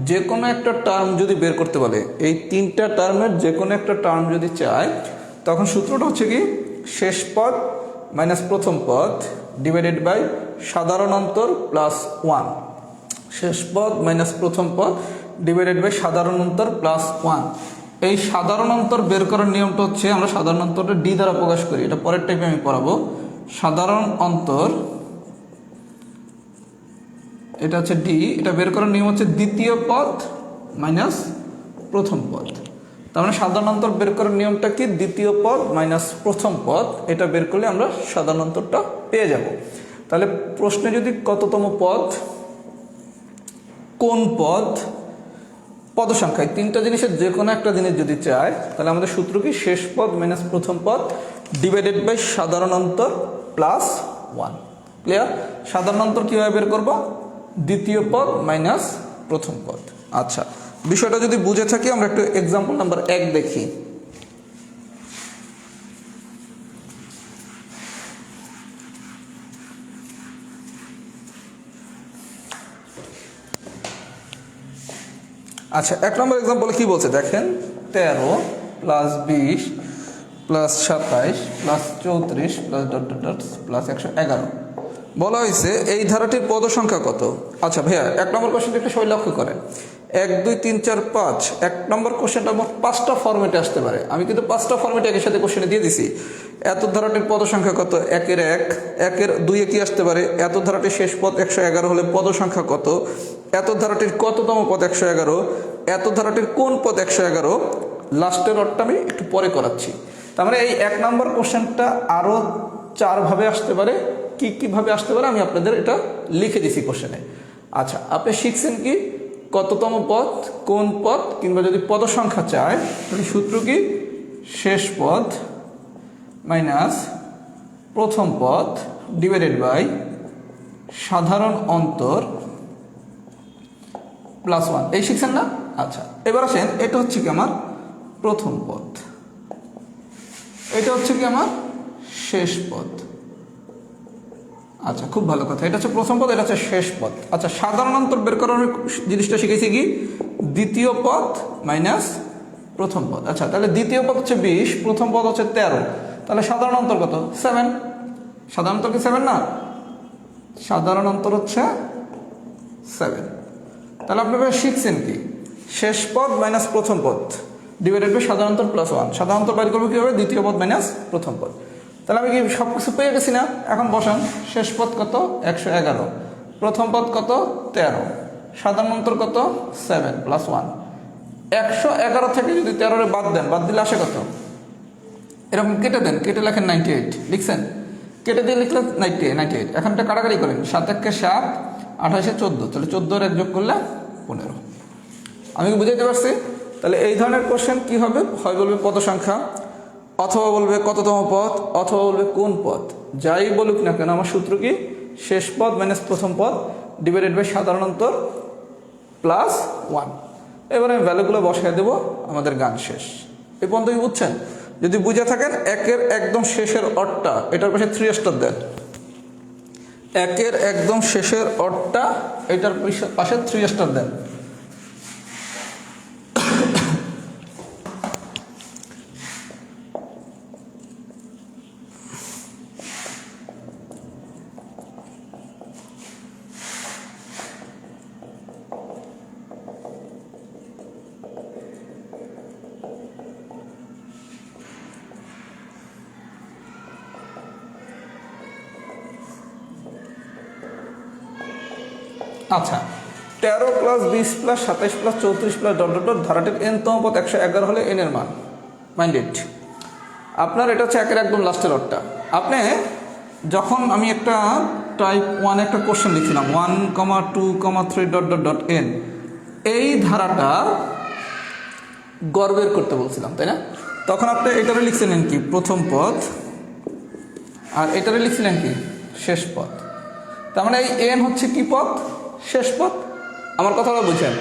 A: যে কোনো একটা টার্ম যদি বের করতে বলে, এই 3টা টার্মের যে কোনো একটা টার্ম যদি চায়, তখন সূত্রটা হচ্ছে কি, শেষ পদ মাইনাস প্রথম পদ ডিভাইডেড বাই সাধারণ অন্তর প্লাস 1। শেষ পদ মাইনাস প্রথম পদ ডিভাইডেড বাই সাধারণ অন্তর প্লাস 1। এই সাধারণ অন্তর বের করার নিয়মটা হচ্ছে, আমরা সাধারণ অন্তরটা ডি দ্বারা প্রকাশ করি। এটা পরের টাইপে আমি পড়াবো। সাধারণ অন্তর, এটা হচ্ছে ডি। এটা বের করার নিয়ম হচ্ছে দ্বিতীয় পদ মাইনাস প্রথম পদ। তার মানে সাধারণ অন্তর বের করার নিয়মটা কি, দ্বিতীয় পদ মাইনাস প্রথম পদ। এটা বের করলে আমরা সাধারণ অন্তরটা পেয়ে যাব। তাহলে প্রশ্নে যদি কততম পদ, কোন পদ, পদ সংখ্যা, এই 3টা জিনিসের যে কোনো একটা জিনিস যদি চায়, তাহলে আমাদের সূত্র কি, শেষ পদ মাইনাস প্রথম পদ ডিভাইডেড বাই সাধারণ অন্তর প্লাস 1। ক্লিয়ার? সাধারণ অন্তর কীভাবে বের করব? দ্বিতীয় পদ মাইনাস প্রথম পদ। আচ্ছা, বিষয়টা যদি বুঝে থাকি, আমরা একটু এক্সাম্পল নাম্বার 1 দেখি। আচ্ছা, 1 নম্বর এক্সাম্পলে কি বলছে দেখেন, 13 plus 20 plus 27 plus 34 plus dot dot dot plus 111 বলা হয়েছে এই ধারাটির পদ সংখ্যা কত? আচ্ছা ভাইয়া, 1 নম্বর কোশ্চেনটা একটু সবাই লক্ষ্য করেন। 1 2 3 4 5, 1 নম্বর কোশ্চেনটা আমার 5টা ফরম্যাটে আসতে পারে। আমি কিন্তু 5টা ফরম্যাটে একের সাথে কোশ্চেনে দিয়ে দিছি। এত ধারাটির পদ সংখ্যা কত? 1 এর 1, 1 এর 2 এ কি আসতে পারে? এত ধারাটির শেষ পদ 111 হলে পদ সংখ্যা কত? এত ধারাটির কততম পদ 111? এত ধারাটির কোন পদ 111? লাস্টের অর্থটা আমি একটু পরে করাচ্ছি। তার মানে এই 1 নম্বর কোশ্চেনটা আরও 4 ভাবে আসতে পারে। কি কিভাবে আসতে পারে আমি আপনাদের এটা লিখে দিছি কোশ্চেনে। আচ্ছা, আপনি শিখছেন কি, কততম পদ, কোন পদ, কিংবা যদি পদ সংখ্যা চায় তাহলে সূত্র কি, শেষ পদ মাইনাস প্রথম পদ ডিভাইডেড বাই সাধারণ অন্তর প্লাস 1। এই শিখছেন না? আচ্ছা, এবার আসেন, এটা হচ্ছে কি আমার প্রথম পদ, এটা হচ্ছে কি আমার শেষ পদ। আচ্ছা, খুব ভালো কথা। এটা হচ্ছে প্রথম পদ, এটা হচ্ছে শেষ পদ। আচ্ছা, সাধারণ অন্তর বের করার জিনিসটা শিখেছি কি, দ্বিতীয় পদ মাইনাস প্রথম পদ। আচ্ছা, তাহলে দ্বিতীয় পদ হচ্ছে 20, প্রথম পদ হচ্ছে 13, তাহলে সাধারণ অন্তর কত? 7। সাধারণ অন্তর কি 7 না? সাধারণ অন্তর হচ্ছে 7। তাহলে আপনারা শিখছেন কি, শেষ পদ মাইনাস প্রথম পদ ডিভাইডেড বাই সাধারণ অন্তর প্লাস 1। সাধারণ অন্তর বাইর করবো কীভাবে, দ্বিতীয় পদ মাইনাস প্রথম পদ। তাহলে আমি কি সব কিছু পেয়ে গেছি না? এখন বসান, শেষ পদ কত 111, প্রথম পদ কত 13, সাধারণ অন্তর কত 7 প্লাস 1। 111 থেকে যদি 13 বাদ দেন, বাদ দিলে আসে কত, এরকম কেটে দেন, কেটে লেখেন 98, লিখছেন, কেটে দিয়ে লিখলেন 98। এখন এটা কাটাকাটি করেন, 7 1 7, 28 14, তাহলে 14 এক যোগ করলে 15। আমি কি বুঝাইতে পারছি? তাহলে এই ধরনের কোশ্চেন কি হবে, হয় বলবে পদ সংখ্যা, অথবা বলবে কততম পদ, অথবা বলবে কোন পদ। যাই বলুক না কেন, আমার সূত্র কি, শেষ পদ মাইনাস প্রথম পদ ডিভাইডেড বাই সাধারণ অন্তর প্লাস 1। এবারে আমি ভ্যালুগুলো বসাই দেবো, আমাদের গান শেষ। এই পর্যন্ত কি বুঝছেন? যদি বুঝে থাকেন, একের একদম শেষের অটটা এটার পাশে 3 স্টার দেন। একের একদম শেষের অটটা এটার পাশে 3 স্টার দেন। আচ্ছা, 13 plus 20 plus 27 plus 34 plus dot dot dot ধারাটির এনতম পদ 111 হলে এন এর মান। মাইন্ডেড, আপনার এটা হচ্ছে একের একদম লাস্টের অটটা। আপনি যখন আমি একটা টাইপ 1 একটা কোশ্চেন লিখছিলাম 1, 2, 3 ডট ডট ডট এন, এই ধারাটা গড় বের করতে বলছিলাম, তাই না? তখন আপনি এটারে লিখছিলেন কি প্রথম পদ, আর এটারে লিখছিলেন কি শেষ পদ। তার মানে এই এন হচ্ছে কি পদ, শেষ পদ। আমার কথাটা বুঝছেন,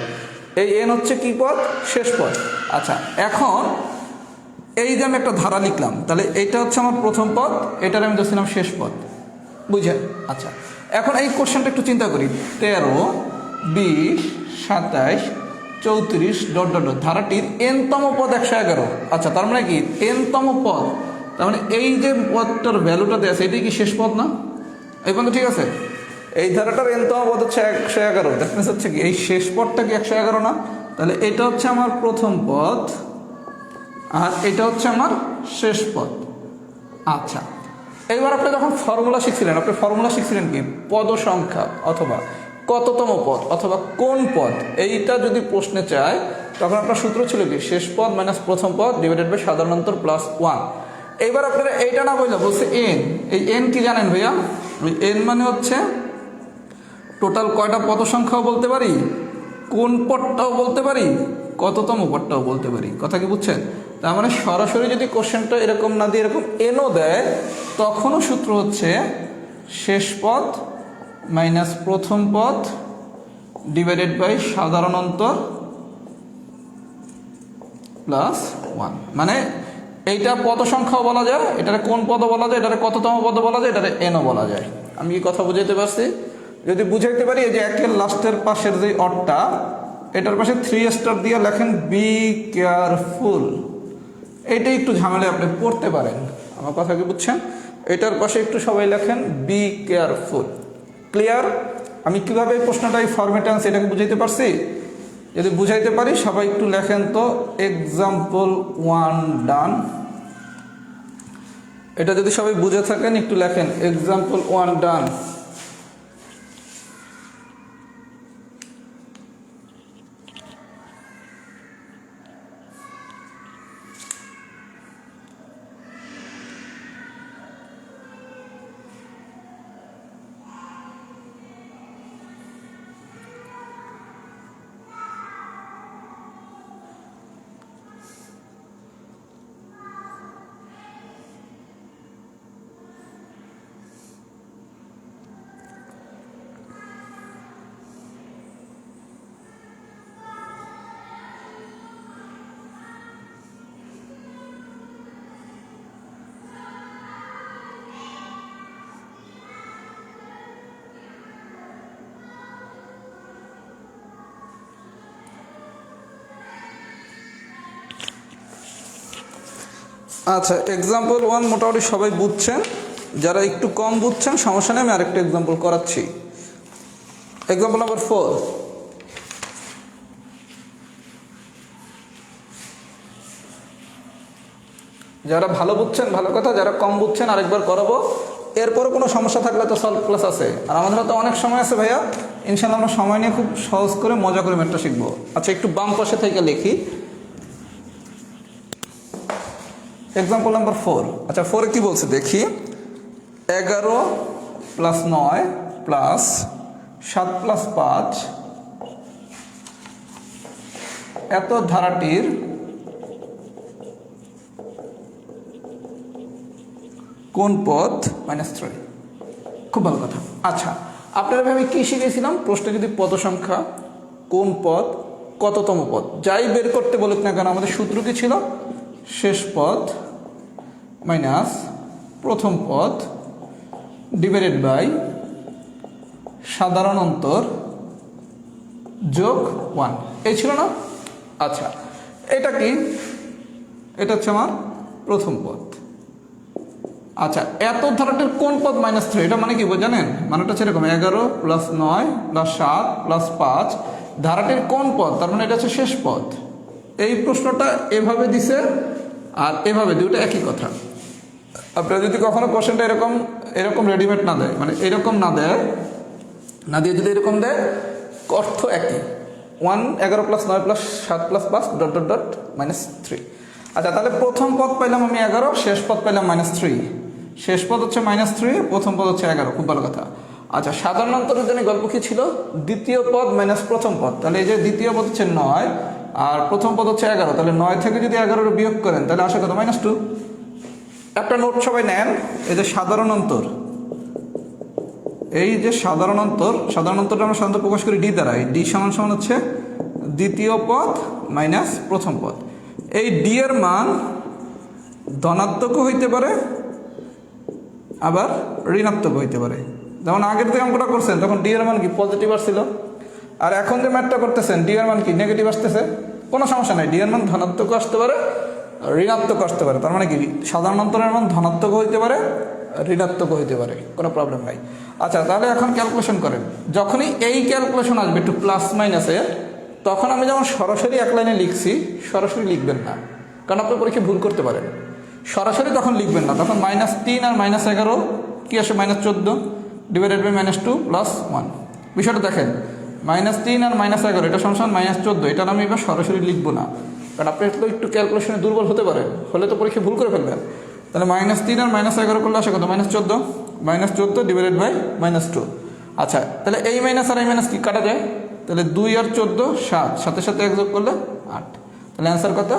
A: এই এন হচ্ছে কি পদ, শেষ পদ। আচ্ছা, এখন এই যে আমি একটা ধারা লিখলাম, তাহলে এইটা হচ্ছে আমার প্রথম পদ, এটার আমি ধরছিলাম শেষ পদ, বুঝছেন? আচ্ছা, এখন এই কোশ্চেনটা একটু চিন্তা করি, 13, 20, 27, 34 ডট ডট ডট ধারাটির এনতম পদ 111। আচ্ছা, তার মানে কি এনতম পদ, তার মানে এই যে পদটার ভ্যালুটা দেওয়া আছে এটাই কি শেষ পদ না? এই পর্যন্ত ঠিক আছে? এই ধারাটার এনতম পদ হচ্ছে 111, দ্যাট মিনস হচ্ছে কি এই শেষ পদটা কি 111 না? তাহলে এটা হচ্ছে আমার প্রথম পদ, আর এটা হচ্ছে আমার শেষ পদ। আচ্ছা, এইবার আপনি যখন ফর্মুলা শিখছিলেন, আপনি ফর্মুলা শিখছিলেন কি পদ সংখ্যা অথবা কততম পদ অথবা কোন পদ, এইটা যদি প্রশ্নে চায় তখন আপনার সূত্র ছিল কি শেষ পদ মাইনাস প্রথম পদ ডিভাইডেড বাই সাধারণ অন্তর প্লাস 1। এইবার আপনারা এইটা না বললে বলছে এন, এই এন কি জানেন ভাইয়া? ওই এন মানে হচ্ছে টোটাল কয়টা পদ সংখ্যাও বলতে পারি, কোন পদটাও বলতে পারি, কততম পদটাও বলতে পারি। কথা কি বুঝছেন? তার মানে সরাসরি যদি কোশ্চেনটা এরকম না দিয়ে এরকম এনও দেয়, তখনও সূত্র হচ্ছে শেষ পদ মাইনাস প্রথম পদ ডিভাইডেড বাই সাধারণ অন্তর প্লাস 1। মানে এইটা পদ সংখ্যাও বলা যায়, এটারে কোন পদ বলা যায়, এটারে কততম পদ বলা যায়, এটারে এনও বলা যায়। আমি কি কথা বুঝাইতে পারছি? যদি বুঝাইতে পারি, এই যে একের লাস্টের পাশের যে অটটা এটার পাশে 3 স্টার দিয়ে লেখেন বি কেয়ারফুল। এইটাই একটু ঝামেলায় আপনি পড়তে পারেন, আমার কথা কি বুঝছেন? এটার পাশে একটু সবাই লেখেন বি কেয়ারফুল। ক্লিয়ার? আমি কিভাবে এই প্রশ্নটা এই ফরম্যাটে আনছি এটাকে বুঝাইতে পারছি? যদি বুঝাইতে পারি সবাই একটু লেখেন তো, এক্সাম্পল 1 ডান। এটা যদি সবাই বুঝে থাকেন একটু লেখেন এক্সাম্পল 1 ডান। আচ্ছা, এক্সাম্পল 1 মোটামুটি সবাই বুঝছেন। যারা একটু কম বুঝছেন সমস্যা নেই, আমি আরেকটা এক্সাম্পল করাচ্ছি। Example number 4। যারা ভালো বুঝছেন ভালো কথা, যারা কম বুঝছেন আরেকবার করাবো। এরপরে কোনো সমস্যা থাকলে তো সলভ ক্লাস আছে, আর আমাদের তো অনেক সময় আছে ভাইয়া। ইনশাল্লাহ আমরা সময় নিয়ে খুব সহজ করে মজা করে ম্যাথটা শিখবো। আচ্ছা, একটু বাম পাশে থেকে লিখি। Example number 4। আচ্ছা, 4-এ কি বলছে দেখি। 11 + 9 + 7 + 5 এত ধারাটির কোন পদ -3। খুব ভালো কথা। আচ্ছা, আপনারা আমি কি শিখেছিলাম? প্রশ্নে যদি পদ সংখ্যা, কোন পদ, কততম পদ যাই বের করতে বলুক না কেন, আমাদের সূত্র কি ছিল? শেষ পদ মাইনাস প্রথম পদ ডিভাইডেড বাই সাধারণ অন্তর যোগ 1, এই ছিল না? আচ্ছা, এটা কি? এটা হচ্ছে আমার প্রথম পদ। আচ্ছা, এত ধারাটির কোন পদ -3? এটা মানে কি জানেন? মানেটা হচ্ছে এরকম, 11 + 9 + 7 + 5 ধারাটির কোন পদ, তার মানে এটা হচ্ছে শেষ পদ। এই প্রশ্নটা এভাবে দিছে আর এভাবে, দুটো একই কথা। আপনারা যদি কখনো কোশ্চেনটা এরকম রেডিমেড না দেয়, মানে এরকম না দেয়, না দিয়ে যদি এরকম দেয়, অর্থ একই। 11 + 9 + 7 + 5 ... -3। আচ্ছা, তাহলে প্রথম পদ পাইলাম আমি 11, শেষ পদ পাইলাম -3। শেষ পদ হচ্ছে -3, প্রথম পদ হচ্ছে 11। খুব ভালো কথা। আচ্ছা, সাধারণ অন্তরের জন্য গল্প কি ছিল? দ্বিতীয় পদ মাইনাস প্রথম পদ। তাহলে এই যে দ্বিতীয় পদ হচ্ছে 9 আর প্রথম পদ হচ্ছে 11, তাহলে 9 থেকে যদি 11 বিয়োগ করেন তাহলে আসে কত? -2। একটা নোট সবাই নেন, এই যে সাধারণ অন্তর, এই যে সাধারণ অন্তরটা আমরা সাধারণত প্রকাশ করি ডি দ্বারা। এই ডি সমান হচ্ছে দ্বিতীয় পদ মাইনাস প্রথম পদ। এই ডি এর মান ধনাত্মকও হইতে পারে, আবার ঋণাত্মক হইতে পারে। যেমন আগের যে অঙ্কটা করছেন তখন ডি এর মান কি পজিটিভ আসছিল, আর এখন যে ম্যাথটা করতেছেন ডি এর মান কি নেগেটিভ আসতেছে। কোনো সমস্যা নাই, ডি এর মান ধনাত্মক আসতে পারে, ঋণাত্মক আসতে পারে। তার মানে কি সাধারণ অন্তরের মান ধনাত্মক হইতে পারে, ঋণাত্মক হইতে পারে, কোনো প্রবলেম নাই। আচ্ছা, তাহলে এখন ক্যালকুলেশন করেন। যখনই এই ক্যালকুলেশন আসবে একটু প্লাস মাইনাসের, তখন আমি যেমন সরাসরি এক লাইনে লিখছি, সরাসরি লিখবেন না, কারণ আপনি পরীক্ষায় ভুল করতে পারেন। সরাসরি তখন লিখবেন না, তখন -3 আর -11 কি আসে? -14 ডিভাইডেড বাই -2 + 1। বিষয়টা দেখেন, -3 আর -11 এটা সমান -14, এটা আমি এবার সরাসরি লিখবো না, কারণ আপনি একটু ক্যালকুলেশনে দুর্বল হতে পারেন, হলে তো পরীক্ষায় ভুল করে ফেলবেন। তাহলে -3 আর -11 করলে আসে কত? -14। -14 ডিভাইডেড বাই -2। আচ্ছা, তাহলে এই মাইনাস আর এই মাইনাস কি কাটা যায়? তাহলে 2 আর 14 7, সাথে সাথে 1 যোগ করলে 8। তাহলে অ্যান্সার কত?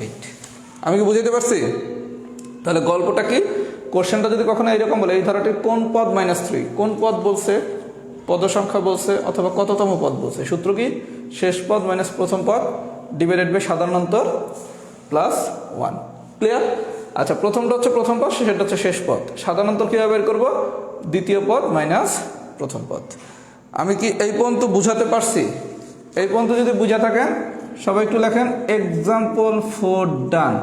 A: 8। আমি কি বুঝাতে পারছি? তাহলে গল্পটা কি? কোশ্চেনটা যদি কখনো এইরকম বলে, এই ধারাটির কোন পদ -3, কোন পদ বলছে, পদ সংখ্যা বলছে, অথবা কততম পদ বলছে, সূত্র কি? শেষ পদ মাইনাস প্রথম পদ ডিভাইডেড বাই সাধারণ অন্তর প্লাস 1। ক্লিয়ার? আচ্ছা, প্রথমটা হচ্ছে প্রথম পদ, সেটা হচ্ছে শেষ পদ। সাধারণ অন্তর কীভাবে বের করবো? দ্বিতীয় পদ মাইনাস প্রথম পদ। আমি কি এই পর্যন্ত বুঝাতে পারছি? এই পর্যন্ত যদি বুঝা থাকেন সবাই একটু লেখেন এক্সাম্পল 4 ডান।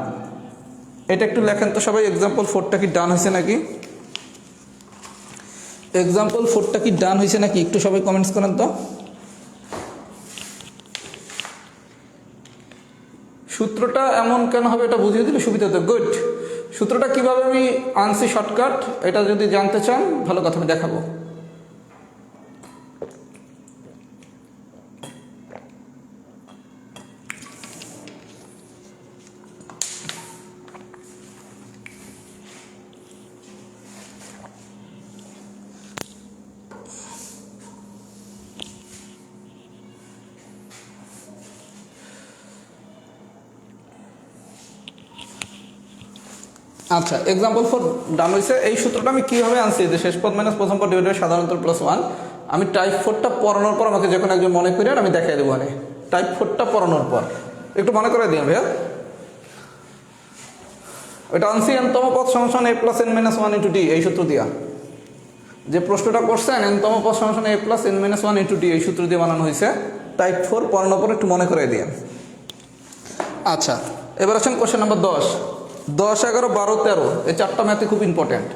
A: এটা একটু লেখেন তো সবাই, এক্সাম্পল 4টা কি ডান হয়েছে নাকি? এক্সাম্পল 4টা কি ডান হয়েছে নাকি? একটু সবাই কমেন্টস করেন তো। সূত্রটা এমন কেন হবে এটা বুঝিয়ে দিলে সুবিধা হতো। গুড। সূত্রটা কিভাবে আমি আনছি শর্টকাট, এটা যদি জানতে চান ভালো কথা, আমি দেখাবো। আচ্ছা, এক্সাম্পল 4 ডান হয়েছে। এই সূত্রটা আমি কীভাবে আনছি, যে শেষ পদ মাইনাস প্রথম পদ ডিভাইডেড সাধারণ অন্তর প্লাস 1। আমি টাইপ 4টা পড়ানোর পর আমাকে যখন একজন মনে করি আমি দেখাই দেবো। মানে টাইপ 4টা পড়ানোর পর একটু মনে করে দিন ভাইয়া। ওইটা আনছি n-তম পদ সমান a + n-1 * d, এই সূত্র দিয়া। যে প্রশ্নটা করছেন n-তম পদ সমান a + n-1 * d, এই সূত্র দিয়ে বানানো হয়েছে। টাইপ 4 পড়ানোর পর একটু মনে করে দিন। আচ্ছা, এবার আছেন কোশ্চেন নাম্বার 10, 11, 12, 13। এই চারটা ম্যাথে খুব ইম্পর্টেন্ট।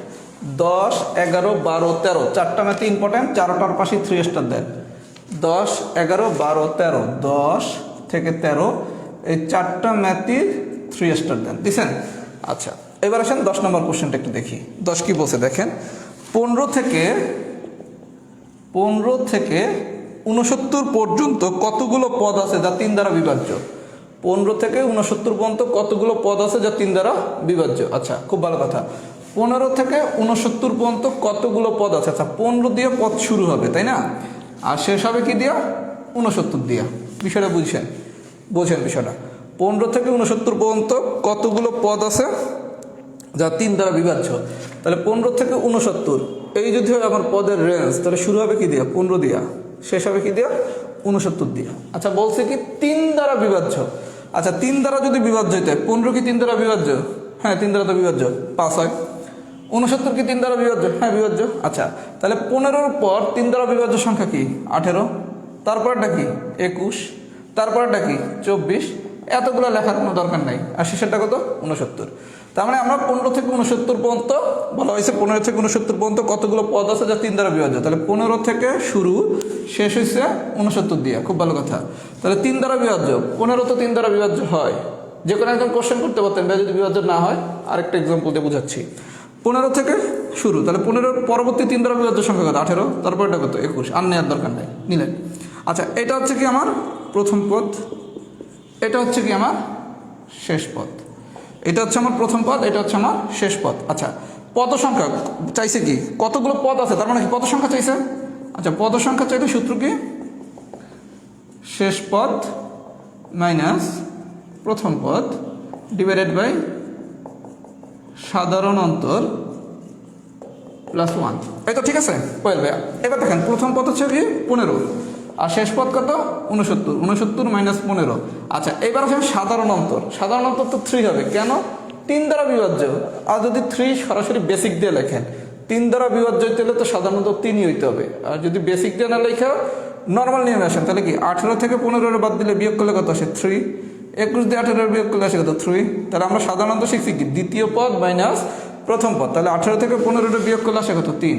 A: 10, 11, 12, 13 চারটা ম্যাথই ইম্পর্টেন্ট, চারোটার পাশে 3 স্টার দেন। 10, 11, 12, 13 10 থেকে 13 এই চারটা ম্যাথই 3 স্টার দেন, দিছেন? আচ্ছা এবার আসেন 10 নম্বর কোশ্চেনটা একটু দেখি। 10 কি বলছে দেখেন, 15 থেকে 69 পর্যন্ত কতগুলো পদ আছে যা 3 দ্বারা বিভাজ্য? 15 থেকে 69 পর্যন্ত কতগুলো পদ আছে যা 3 দ্বারা বিভাজ্য? আচ্ছা খুব ভালো কথা। 15 থেকে 69 পর্যন্ত কতগুলো পদ আছে? আচ্ছা 15 দিয়ে পদ শুরু হবে তাই না, আর শেষ হবে কি দিয়া? 69 দিয়া। বিষয়টা বোঝেন বিষয়টা। 15 থেকে 69 পর্যন্ত কতগুলো পদ আছে যা 3 দ্বারা বিভাজ্য? তাহলে 15 থেকে 69 এই যদি হয় আমার পদের রেঞ্জ, তাহলে শুরু হবে কি দিয়া? 15 দিয়া, শেষ হবে কি দিয়া? 69 দিয়া। আচ্ছা বলছে কি 3 দ্বারা বিভাজ্য। আচ্ছা 3 দ্বারা যদি বিভাজ্য হইতে, 15 কি 3 দ্বারা বিভাজ্য? হ্যাঁ 3 দ্বারা তো বিভাজ্য, 5 হয়। 69 কি 3 দ্বারা বিভাজ্য? হ্যাঁ বিভাজ্য। আচ্ছা তাহলে 15-র পর 3 দ্বারা বিভাজ্য সংখ্যা কি? 18। তারপরটা কি? 21। তারপরটা কি? 24। এতগুলো লেখার কোনো দরকার নাই। আর শেষেরটা কত? 69। তার মানে আমরা 15 থেকে 69 পর্যন্ত বলা হয়েছে, 15 থেকে 69 পর্যন্ত কতগুলো পদ আছে যা 3 দ্বারা বিভাজ্য? তাহলে 15 থেকে শুরু, শেষ হয়েছে 69 দিয়ে। খুব ভালো কথা। তাহলে 3 দ্বারা বিভাজ্য, 15 তো 3 দ্বারা বিভাজ্য হয়। যে কোনো একজন কোশ্চেন করতে পারতেন, যদি বিভাজ্য না হয় আরেকটা এক্সাম্পল দিয়ে বোঝাচ্ছি। 15 থেকে শুরু, তাহলে 15-র পরবর্তী 3 দ্বারা বিভাজ্য সংখ্যা কত? 18। তারপর এটা কত? 21। আর নেওয়ার দরকার নেই, নিলেন। আচ্ছা এটা হচ্ছে কি আমার প্রথম পদ, এটা হচ্ছে কি আমার শেষ পদ। এটা হচ্ছে আমার প্রথম পদ, এটা হচ্ছে আমার শেষ পদ। আচ্ছা পদ সংখ্যা চাইছে কি? কতগুলো পদ আছে, তার মানে কি পদ সংখ্যা চাইছে? আচ্ছা পদ সংখ্যা চাইলে সূত্র কি? শেষ পদ মাইনাস প্রথম পদ ডিভাইডেড বাই সাধারণ অন্তর প্লাস 1। এই তো ঠিক আছে কোয়েল ভাইয়া। এবার দেখেন প্রথম পদ হচ্ছে কি 15, আর শেষ পদ কত? 69। 69 মাইনাস 15। আচ্ছা এবার আছে সাধারণ অন্তর। সাধারণ অন্তর তো 3 হবে, কেন? 3 দ্বারা বিভাজ্য। আর যদি 3 সরাসরি বেসিক দিয়ে লেখেন, 3 দ্বারা বিভাজ্য হইতে হলে তো সাধারণত 3ই হইতে হবে। আর যদি বেসিক দিয়ে না লেখা নর্মাল নিয়মে আসেন, তাহলে কি 18 থেকে 15 বাদ দিলে বিয়োগ করলে কত আসে? 3। 21 দিয়ে 18 বিয়োগ করলে আসে কত? 3। তাহলে আমরা সাধারণত শিখছি কি? দ্বিতীয় পদ মাইনাস প্রথম পদ। তাহলে 18 থেকে 15 বিয়োগ করলে আসে কত? 3।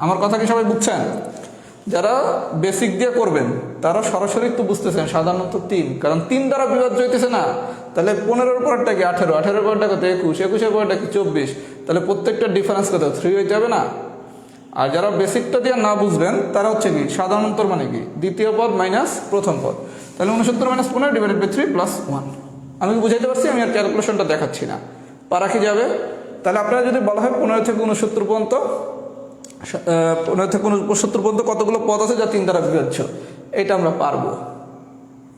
A: আমার কথা কি সবাই বুঝছেন? যারা বেসিক দিয়ে করবেন তারা সরাসরি তো বুঝতেছেন সাধারণত 3, কারণ 3 দ্বারা বিভাজ্য হইতেছে না। তাহলে 15-র পরটা কি? 18। 18-র পরটা কত? 21। 21-এর পরটা কি? 24। তাহলে প্রত্যেকটা ডিফারেন্স কত? 3 হয়ে যাবে না? আর যারা বেসিকটা দিয়ে না বুঝবেন তারা হচ্ছে কি সাধারণ অন্তর মানে কি? দ্বিতীয় পদ মাইনাস প্রথম পদ। তাহলে 69 মাইনাস 15 ডিভাইডেড বাই 3 প্লাস 1। আমি বুঝাইতে পারছি? আমি আর ক্যালকুলেশনটা দেখাচ্ছি না, পারা কি যাবে? তাহলে আপনারা যদি বলা হয় 15 থেকে 69 পর্যন্ত, 15 থেকে 69 পর্যন্ত কতগুলো পদ আছে যা 3 দ্বারা বিভাজ্য, এটা আমরা পারবো।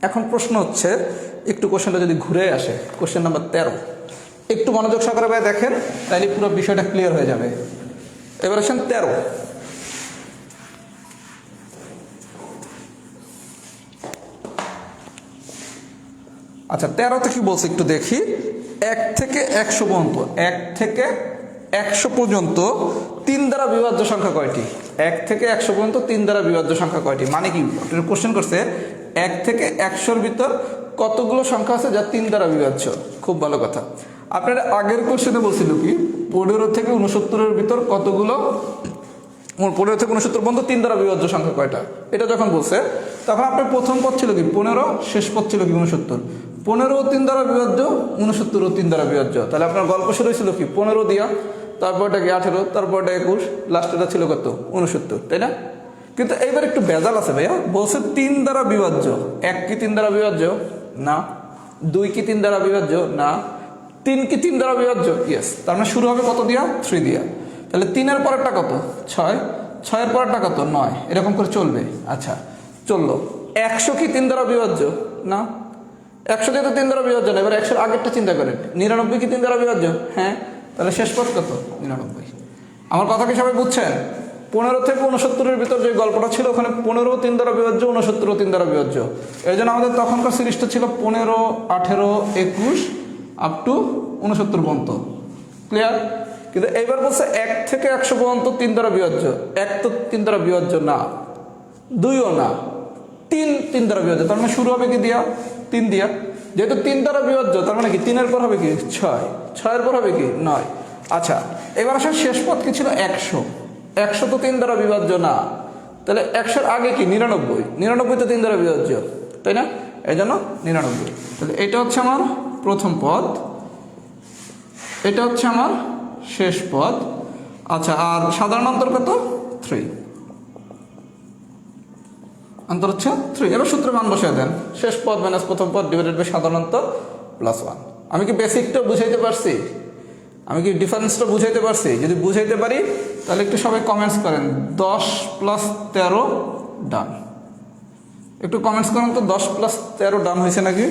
A: এখন প্রশ্ন হচ্ছে, একটু কোশ্চেনটা যদি ঘুরে আসে, কোশ্চেন নাম্বার 13 একটু মনোযোগ সহকারে ভাই দেখেন, তাহলে পুরো বিষয়টা ক্লিয়ার হয়ে যাবে। এবার আসেন 13। আচ্ছা 13তে কি বলছে একটু দেখি। 1 থেকে 100 পর্যন্ত, 1 থেকে 100 পর্যন্ত 3 দ্বারা বিভাজ্য সংখ্যা কয়টি? 1 থেকে 100 পর্যন্ত 3 দ্বারা বিভাজ্য সংখ্যা কয়টি? মানে কি কোশ্চেন করছে 1 থেকে 100-র ভিতর কতগুলো সংখ্যা আছে যা 3 দ্বারা বিভাজ্য। খুব ভালো কথা। আপনার আগের কোশ্চেনে বলছিল কি 15 থেকে 69-এর ভিতর কতগুলো, 15 থেকে 69 পর্যন্ত 3 দ্বারা বিভাজ্য সংখ্যা কয়টা, এটা যখন বলছে তখন আপনার প্রথম পদ ছিল কি 15, শেষ পদ ছিল কি 69। 15ও 3 দ্বারা বিভাজ্য, 69ও 3 দ্বারা বিভাজ্য। তাহলে আপনার গল্প শুরু হয়েছিল কি 15 দিয়া, তারপরটা কি 18, তারপরটা 21, লাস্টেটা ছিল কত? 69, তাই না? কিন্তু এইবার একটু ভেজাল আছে ভাইয়া। বলছে 3 দ্বারা বিভাজ্য। 1 কি 3 দ্বারা বিভাজ্য? না। 2 কি 3 দ্বারা বিভাজ্য? না। 3 কি 3 দ্বারা বিভাজ্য? ইয়েস। তার মানে শুরু হবে কত দিয়া? 3 দিয়া। তাহলে 3-এর পরেরটা কত? 6, 6-এর পরেরটা কত? 9, এরকম করে চলবে। আচ্ছা চললো। 100 কি 3 দ্বারা বিভাজ্য? না। 100 যেহেতু 3 দ্বারা বিভাজ্য না, এবার 100-এর আগেরটা চিন্তা করেন। 99 কি 3 দ্বারা বিভাজ্য? হ্যাঁ। তাহলে শেষ পদ কত? 99। আমার কথা কি সবাই বুঝছেন? 15 থেকে 69-এর ভিতর যে গল্পটা ছিল, ওখানে 15ও 3 দ্বারা বিভাজ্য, 69ও 3 দ্বারা বিভাজ্য। এই জন্য আমাদের তখনকার সিরিজটা ছিল 15, 18, 21 আপ টু 69 পর্যন্ত। ক্লিয়ার? কিন্তু এইবার বলছে 1 থেকে 100 পর্যন্ত 3 দ্বারা বিভাজ্য। 1 তো 3 দ্বারা বিভাজ্য না, 2ও না, 3 দ্বারা বিভাজ্য। তার মানে শুরু হবে কি দিয়া? 3 দিয়া। যেহেতু 3 দ্বারা বিভাজ্য, তার মানে কি 3-এর পর হবে কি 6, 6-এর পর হবে কি 9, আচ্ছা, এবার আসলে শেষ পদ কি ছিল? 100। 100 তো 3 দ্বারা বিভাজ্য না, তাহলে 100-র আগে কি? 99। 99 তো 3 দ্বারা বিভাজ্য, তাই না? এই জন্য 99। তাহলে এটা হচ্ছে আমার প্রথম পদ, এটা হচ্ছে আমার শেষ পদ। আচ্ছা, আর সাধারণ অন্তর কত? 3। অন্তর হচ্ছে 3। এবার সূত্রে মান বসিয়ে দেন, শেষ পদ মাইনাস প্রথম পদ ডিভাইডেড বাই সাধারণ অন্তর প্লাস 1। আমি কি বেসিকটা বুঝাইতে পারছি? আমি কি ডিফারেন্সটা বুঝাইতে পারছি? যদি বুঝাইতে পারি তাহলে একটু সবাই কমেন্টস করেন 10 + 13 ডান। একটু কমেন্টস করেন তো 10 + 13 ডান হয়েছে নাকি?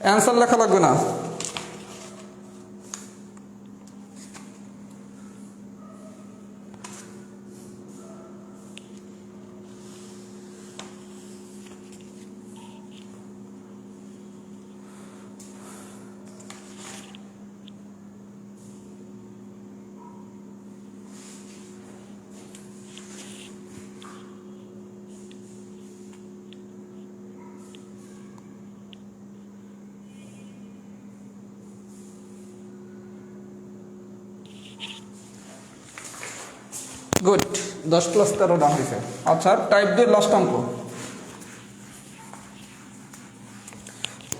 A: অ্যান্সার লেখা লাগবে না। গুড, 10 + 13 ডান হয়েছে। আচ্ছা, টাইপ 2 এর লাস্ট অঙ্ক।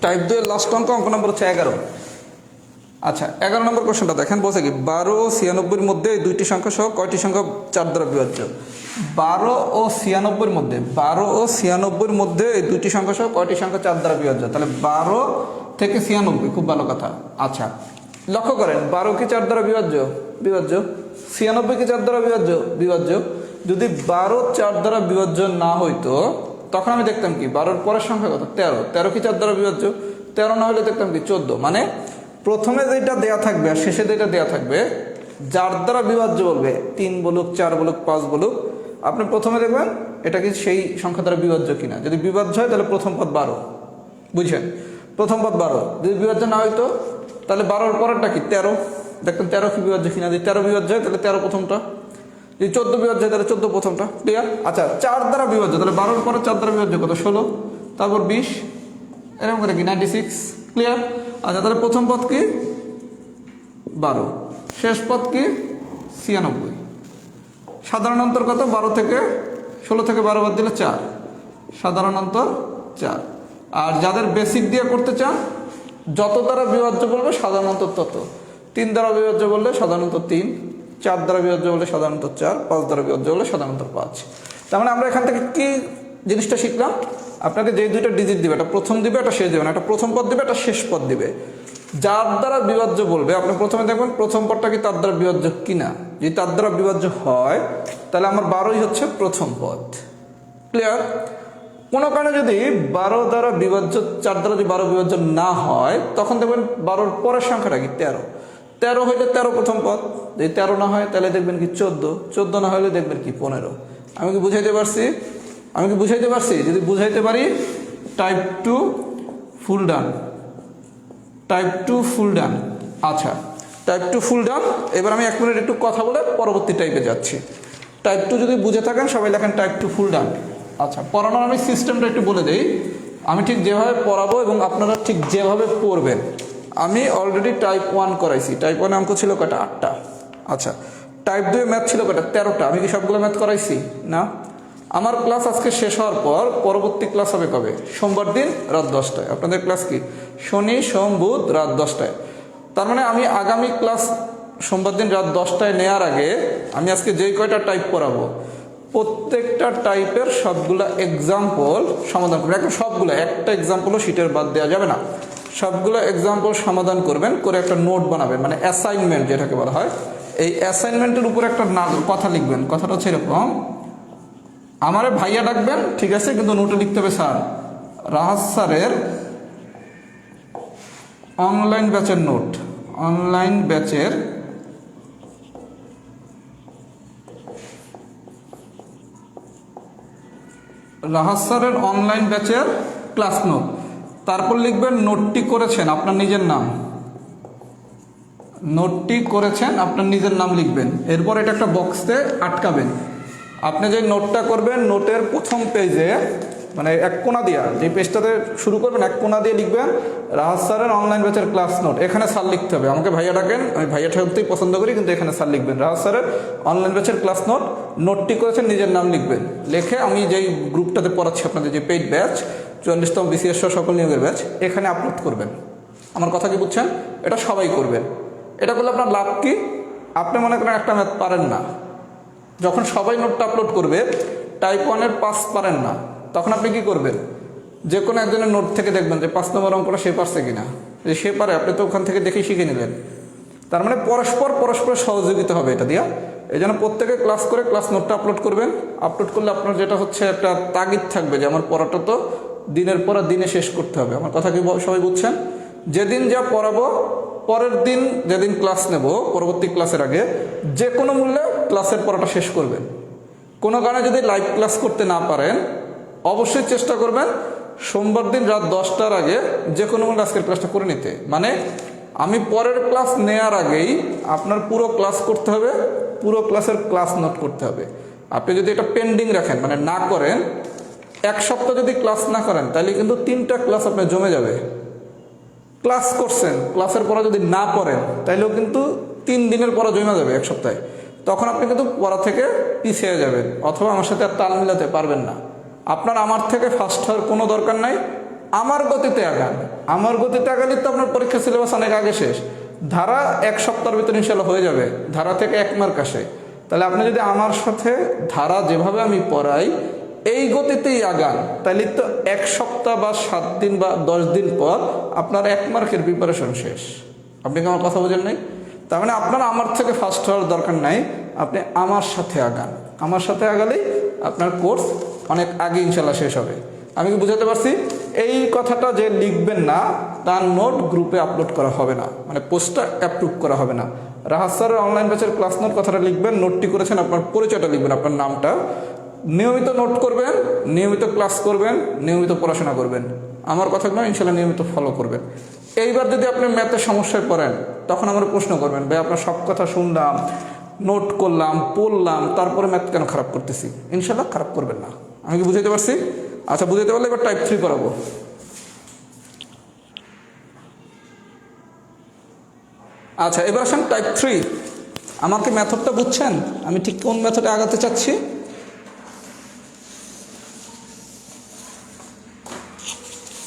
A: টাইপ 2 এর লাস্ট অঙ্ক নম্বর হচ্ছে 11। আচ্ছা, 11 নম্বর কোশ্চেনটা দেখেন, বলছে কি 12 ও 96-র মধ্যে এই দুইটি সংখ্যা সহ কয়টি সংখ্যা 4 দ্বারা বিভাজ্য? 12 ও 96-র মধ্যে, 12 ও 96-র মধ্যে এই দুইটি সংখ্যা সহ কয়টি সংখ্যা 4 দ্বারা বিভাজ্য? তাহলে 12 থেকে 96, খুব ভালো কথা। আচ্ছা, লক্ষ্য করেন 12 কি 4 দ্বারা বিভাজ্য? বিভাজ্য। 96 কি 4 দ্বারা বিভাজ্য? বিভাজ্য। যদি 12 4 দ্বারা বিভাজ্য না হইতো তখন আমি দেখতাম কি 12-র পরের সংখ্যা কত? 13। 13 কি 4 দ্বারা বিভাজ্য? 13 না হলে দেখতাম কি 14। মানে প্রথমে যেটা দেয়া থাকবে আর শেষে যেটা দেয়া থাকবে, যার দ্বারা বিভাজ্য বলবে 3 বলুক, 4 বলুক, 5 বলুক, আপনি প্রথমে দেখবেন এটা কি সেই সংখ্যা দ্বারা বিভাজ্য কিনা। যদি বিভাজ্য হয় তাহলে প্রথম পদ 12, বুঝছেন? প্রথম পদ 12। যদি বিভাজ্য না হইতো তাহলে 12-র পরেরটা কি? 13। দেখতেন 13 কি বিভাজ্য কিনা। যদি 13 বিভাজ্য হয় তাহলে 13 প্রথমটা, যদি 14 বিভাজ্য হয় তাহলে 14 প্রথমটা। ক্লিয়ার? আচ্ছা, 4 দ্বারা বিভাজ্য, তাহলে 12-র পরে 4 দ্বারা বিভাজ্য কত? 16, তারপর 20, এরকম করে কি 96। ক্লিয়ার? আচ্ছা, তাহলে প্রথম পদ কি? 12, শেষ পদ কি? 96। সাধারণ অন্তর কত? 12 থেকে 16 থেকে 12 বাদ দিলে 4, সাধারণ অন্তর 4। আর যাদের বেসিক দিয়ে করতে চান, যত দ্বারা বিভাজ্য বলবে সাধারণ অন্তর তত। 3 দ্বারা বিভাজ্য বললে সাধারণ অন্তর 3, 4 দ্বারা বিভাজ্য বললে সাধারণ অন্তর 4, 5 দ্বারা বিভাজ্য বললে সাধারণ অন্তর 5। তার মানে আমরা এখান থেকে কি জিনিসটা শিখলাম? আপনাকে যে দুইটা ডিজিট দিবে, একটা প্রথম দিবে, একটা শেষ দিবে না, একটা প্রথম পদ দিবে, একটা শেষ পদ দিবে। যার দ্বারা বিভাজ্য বলবে আপনি প্রথমে দেখবেন প্রথম পদটা কি তার দ্বারা বিভাজ্য কিনা। যদি তার দ্বারা বিভাজ্য হয় তাহলে আমার 12ই হচ্ছে প্রথম পদ। ক্লিয়ার? কোনো কারণে যদি 12 দ্বারা বিভাজ্য, 4 দ্বারা যদি 12 বিভাজ্য না হয় তখন দেখবেন 12-র পরের সংখ্যাটা কি? 13। 13 হইলে 13 প্রথম পদ। যদি 13 না হয় তাহলে দেখবেন কি 14। 14 না হলে দেখবেন কি 15। আমি কি বুঝাইতে পারছি? আমি কি বুঝাইতে পারছি? যদি বুঝাইতে পারি, টাইপ 2 ফুল ডান, টাইপ 2 ফুল ডান। আচ্ছা, টাইপ 2 ফুল ডান। এবার আমি 1 মিনিট একটু কথা বলে পরবর্তী টাইপে যাচ্ছি। টাইপ 2 যদি বুঝে থাকেন সবাই লেখেন টাইপ 2 ফুল ডান। আচ্ছা, পড়ানোর আমি সিস্টেমটা একটু বলে দিই। আমি ঠিক যেভাবে পড়াবো এবং আপনারা ঠিক যেভাবে পড়বেন। আমি অলরেডি টাইপ 1 করাইছি। টাইপ 1 অঙ্ক ছিল কটা? 8টা। আচ্ছা, টাইপ 2 ম্যাথ ছিল কটা? 13টা। আমি কি সবগুলো ম্যাথ করাইছি? না। আমার ক্লাস আজকে শেষ হওয়ার পর পরবর্তী ক্লাস হবে কবে? সোমবার দিন রাত 10টায়। আপনাদের ক্লাস কি? শনি, সোম, বুধ রাত 10টায়। তার মানে আমি আগামী ক্লাস সোমবার দিন রাত 10টায় নেওয়ার আগে আমি আজকে যেই কয়টা টাইপ করাবো প্রত্যেকটা টাইপের সবগুলা এক্সাম্পল সমাধান করবেন। একদম সবগুলো, একটা এক্সাম্পলও শিটের বাদ দেওয়া যাবে না। সবগুলো এক্সাম্পল সমাধান করবেন, করে একটা নোট বানাবেন, মানে অ্যাসাইনমেন্ট যেটাকে বলা হয়। এই অ্যাসাইনমেন্টের উপর একটা কথা লিখবেন। কথাটা হচ্ছে এরকম, আমারে ভাইয়া ডাকবেন, ঠিক আছে, কিন্তু নোটে লিখতে হবে স্যার রাহাত স্যারের অনলাইন ব্যাচের নোট, অনলাইন ব্যাচের রাহাত স্যারের অনলাইন ব্যাচের ক্লাস নোট। তারপর লিখবেন নোটটি করেছেন আপনার নিজের নাম, নোটটি করেছেন আপনার নিজের নাম লিখবেন। এরপর এটা একটা বক্সে আটকাবেন। আপনি যে নোটটা করবেন নোটের প্রথম পেজে মানে এক কোণা দিয়া যে পেজটাতে শুরু করবেন এক কোণা দিয়ে লিখবেন রাহাত স্যারের অনলাইন ব্যাচের ক্লাস নোট। এখানে স্যার লিখতে হবে, আমাকে ভাইয়া ডাকেন, আমি ভাইয়া ঠাকুরতেই পছন্দ করি, কিন্তু এখানে স্যার লিখবেন রাহাত স্যারের অনলাইন ব্যাচের ক্লাস নোট। নোটটি করেছেন নিজের নাম লিখবেন, লিখে আমি যেই গ্রুপটাতে পড়াচ্ছি আপনাদের যে পেইড ব্যাচ 44তম BCS সহ সকল নিয়োগের ব্যাচ, এখানে আপলোড করবেন। আমার কথা কি বুঝছেন? এটা সবাই করবেন। এটা করলে আপনার লাভ কি? আপনি মনে করেন একটা ম্যাথ পারেন না, যখন সবাই নোটটা আপলোড করবে, টাইপ 1-এর 5 পারেন না, তখন আপনি কি করবেন? যে কোনো একজনের নোট থেকে দেখবেন যে 5 নম্বর অঙ্কটা সে পারছে কিনা, যে সে পারে, আপনি তো ওখান থেকে দেখেই শিখে নিলেন। তার মানে পরস্পর সহযোগিতা হবে এটা দিয়া। এই জন্য প্রত্যেকে ক্লাস করে ক্লাস নোটটা আপলোড করবেন। আপলোড করলে আপনার যেটা হচ্ছে একটা তাগিদ থাকবে যে আমার পড়াটা তো দিনের পর দিনে শেষ করতে হবে। আমার কথা কি সবাই বুঝছেন? যেদিন যা পড়াবো, পরের দিন যেদিন ক্লাস নেব, পরবর্তী ক্লাসের আগে যে কোনো মূল্যে ক্লাসের পড়াটা শেষ করবেন। কোনো কারণে যদি লাইভ ক্লাস করতে না পারেন, অবশ্যই চেষ্টা করবেন সোমবার দিন রাত 10টার আগে যে কোনো মূল্যে আজকের ক্লাসটা করে নিতে। মানে আমি পরের ক্লাস নেওয়ার আগেই আপনার পুরো ক্লাস করতে হবে, পুরো ক্লাসের ক্লাস নোট করতে হবে। আপনি যদি এটা পেন্ডিং রাখেন, মানে না করেন, এক সপ্তাহ যদি ক্লাস না করেন, তাহলে কিন্তু 3টা ক্লাস আপনার জমে যাবে। ক্লাস করছেন, ক্লাসের পড়া যদি না পড়েন, তাইলেও কিন্তু 3 দিনের পড়া জমে যাবে এক সপ্তাহে। তখন আপনি কিন্তু পড়া থেকে পিছিয়ে যাবেন, অথবা আমার সাথে আর তাল মিলাতে পারবেন না। আপনার আমার থেকে ফার্স্ট হওয়ার কোনো দরকার নাই, আমার গতিতে আগান। আমার গতিতে আগালে তো আপনার পরীক্ষা সিলেবাস অনেক আগে শেষ। ধারা 1 সপ্তাহের ভিতরে ইনশাল্লাহ হয়ে যাবে, ধারা থেকে 1 মার্ক আসে। তাহলে আপনি যদি আমার সাথে ধারা যেভাবে আমি পড়াই এই গতিতেই আগান, তাহলে তো 1 সপ্তাহ বা 7 দিন বা 10 দিন পর আপনার 1 মার্কের প্রিপারেশন শেষ। আপনি কি আমার কথা বোঝেন নাই? তার মানে আপনার আমার থেকে ফার্স্ট হওয়ার দরকার নাই, আপনি আমার সাথে আগান। আমার সাথে আগালেই আপনার কোর্স অনেক আগে ইনশাল্লাহ শেষ হবে। আমি কি বুঝাতে পারছি? এই কথাটা যে লিখবেন না, তার নোট গ্রুপে আপলোড করা হবে না, মানে পোস্টটা অ্যাপ্রুভ করা হবে না। রাহাত স্যারের অনলাইন ব্যাচের ক্লাস নোট কথাটা লিখবেন, নোটটি করেছেন, আপনার পরিচয়টা লিখবেন, আপনার নামটা। নিয়মিত নোট করবেন, নিয়মিত ক্লাস করবেন, নিয়মিত পড়াশোনা করবেন। আমার কথাগুলো ইনশাল্লাহ নিয়মিত ফলো করবেন। এইবার যদি আপনি ম্যাথে সমস্যায় পড়েন, তখন আমার প্রশ্ন করবেন, ভাই আপনার সব কথা শুনলাম, নোট করলাম, পড়লাম, তারপরে ম্যাথ কেন খারাপ করতেছি? ইনশাল্লাহ খারাপ করবেন না। আমি কি বুঝাইতে পারছি? আচ্ছা, বুঝাইতে পারলে এবার টাইপ 3 করাবো। আচ্ছা, এবার আসেন টাইপ 3। আমাকে মেথডটা বুঝছেন? আমি ঠিক কোন মেথডে আগাতে চাচ্ছি?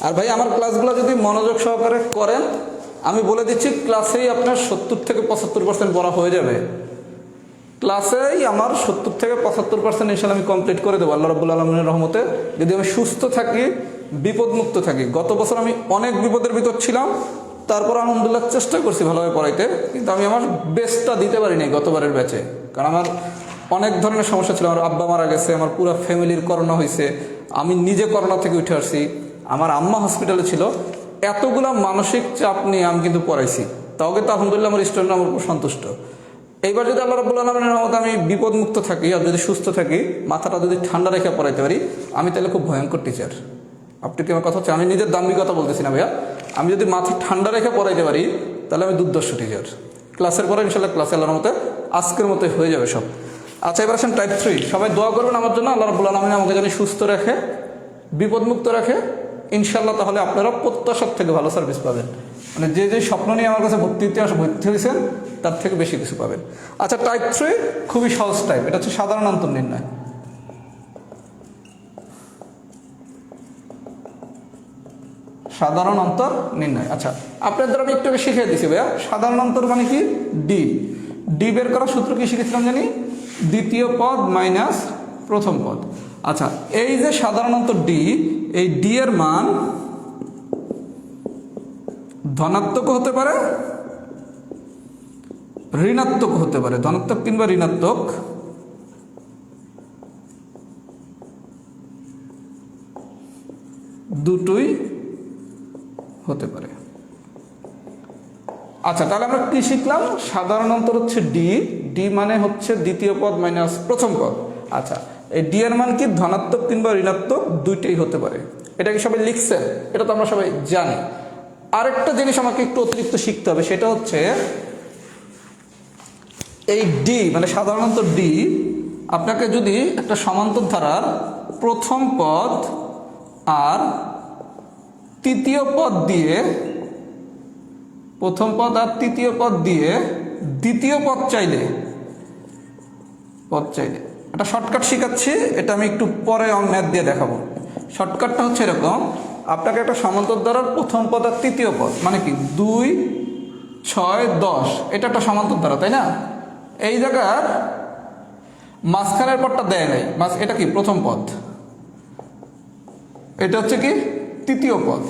A: আর ভাই আমার ক্লাসগুলো যদি মনোযোগ সহকারে করেন, আমি বলে দিচ্ছি ক্লাসেই আপনার 70 থেকে 75% পড়া হয়ে যাবে। ক্লাসেই আমার 70 থেকে 75% ইনশাল্লাহ আমি কমপ্লিট করে দেবো আল্লাহ রাব্বুল আলামিনের রহমতে, যদি আমি সুস্থ থাকি, বিপদমুক্ত থাকি। গত বছর আমি অনেক বিপদের ভিতর ছিলাম, তারপর আলহামদুলিল্লাহ চেষ্টা করছি ভালোভাবে পড়াইতে, কিন্তু আমি আমার বেস্টটা দিতে পারিনি গতবারের ব্যাচে। কারণ আমার অনেক ধরনের সমস্যা ছিল। আমার আব্বা মারা গেছে, আমার পুরো ফ্যামিলির করোনা হয়েছে, আমি নিজে করোনা থেকে উঠে আসছি, আমার আম্মা হসপিটালে ছিল। এতগুলা মানসিক চাপ নিয়ে আমি কিন্তু পড়াইছি, তাও কিন্তু আলহামদুলিল্লাহ আমার স্টুডেন্ট আমার উপর সন্তুষ্ট। এইবার যদি আল্লাহ রাব্বুল আলামিনের রহমতে আমি বিপদমুক্ত থাকি আর যদি সুস্থ থাকি, মাথাটা যদি ঠান্ডা রেখে পড়াইতে পারি, আমি তাহলে খুব ভয়ঙ্কর টিচার। আপনি কি আমার কথা হচ্ছে? আমি নিজের দামি কথা বলতেছি না ভাইয়া। আমি যদি মাথা ঠান্ডা রেখে পড়াইতে পারি, তাহলে আমি দুর্দর্শ টিচার। ক্লাসের পরে ইনশাল্লাহ ক্লাসে আল্লাহর মতে আজকের মতো হয়ে যাবে সব। আচ্ছা, এবার আসেন টাইপ 3। সবাই দোয়া করবেন আমার জন্য, আল্লাহ রাব্বুল আলামিন আমাকে যেন সুস্থ রাখে, বিপদমুক্ত রাখে ইনশাল্লাহ। তাহলে আপনারা প্রত্যাশার থেকে ভালো সার্ভিস পাবেন। মানে যে যে স্বপ্ন নিয়ে আমার কাছে ভর্তি হয়েছেন, তার থেকে বেশি কিছু পাবেন। আচ্ছা, টাইপ 3 খুবই সহজ টাইপ। এটা হচ্ছে সাধারণ অন্তর নির্ণয়। সাধারণ অন্তর নির্ণয়। আচ্ছা, আপনাদের আমি একটু শিখিয়ে দিচ্ছি ভাইয়া। সাধারণ অন্তর মানে কি? ডি। ডি বের করার সূত্র কি শিখেছিলাম জানি? দ্বিতীয় পদ মাইনাস প্রথম পদ। আচ্ছা, এই যে সাধারণ অন্তর ডি, এই ডি এর মান ধনাত্মক হতে পারে, ঋণাত্মক হতে পারে। ধনাত্মক কিংবা ঋণাত্মক দুটোই হতে পারে। আচ্ছা, তাহলে আমরা কি শিখলাম? সাধারণ অন্তর হচ্ছে ডি। ডি মানে হচ্ছে দ্বিতীয় পদ মাইনাস প্রথম পদ। আচ্ছা, এই ডি এর মান কি ধনাত্মক কিংবা ঋণাত্মক দুইটাই হতে পারে। এটা কি সবাই লিখছে? এটা তো আমরা সবাই জানি। আরেকটা জিনিস আমাকে একটু অতিরিক্ত শিখতে হবে, সেটা হচ্ছে এই ডি মানে সাধারণত ডি, আপনাকে যদি একটা সমান্তর ধারার প্রথম পদ আর তৃতীয় পদ দিয়ে, প্রথম পদ আর তৃতীয় পদ দিয়ে দ্বিতীয় পদ চাইলে একটা শর্টকাট শেখাচ্ছি, এটা আমি একটু পরে ম্যাথ দিয়ে দেখাবো। শর্টকাটটা হচ্ছে এরকম, আপনাকে একটা সমান্তর ধারার প্রথম পদ আর তৃতীয় পদ মানে কি 2, 6, 10, এটা একটা সমান্তর ধারা, তাই না? এই জায়গার মাঝখানের পদটা দেয় নাই, এটা কি প্রথম পদ, এটা হচ্ছে কি তৃতীয় পদ,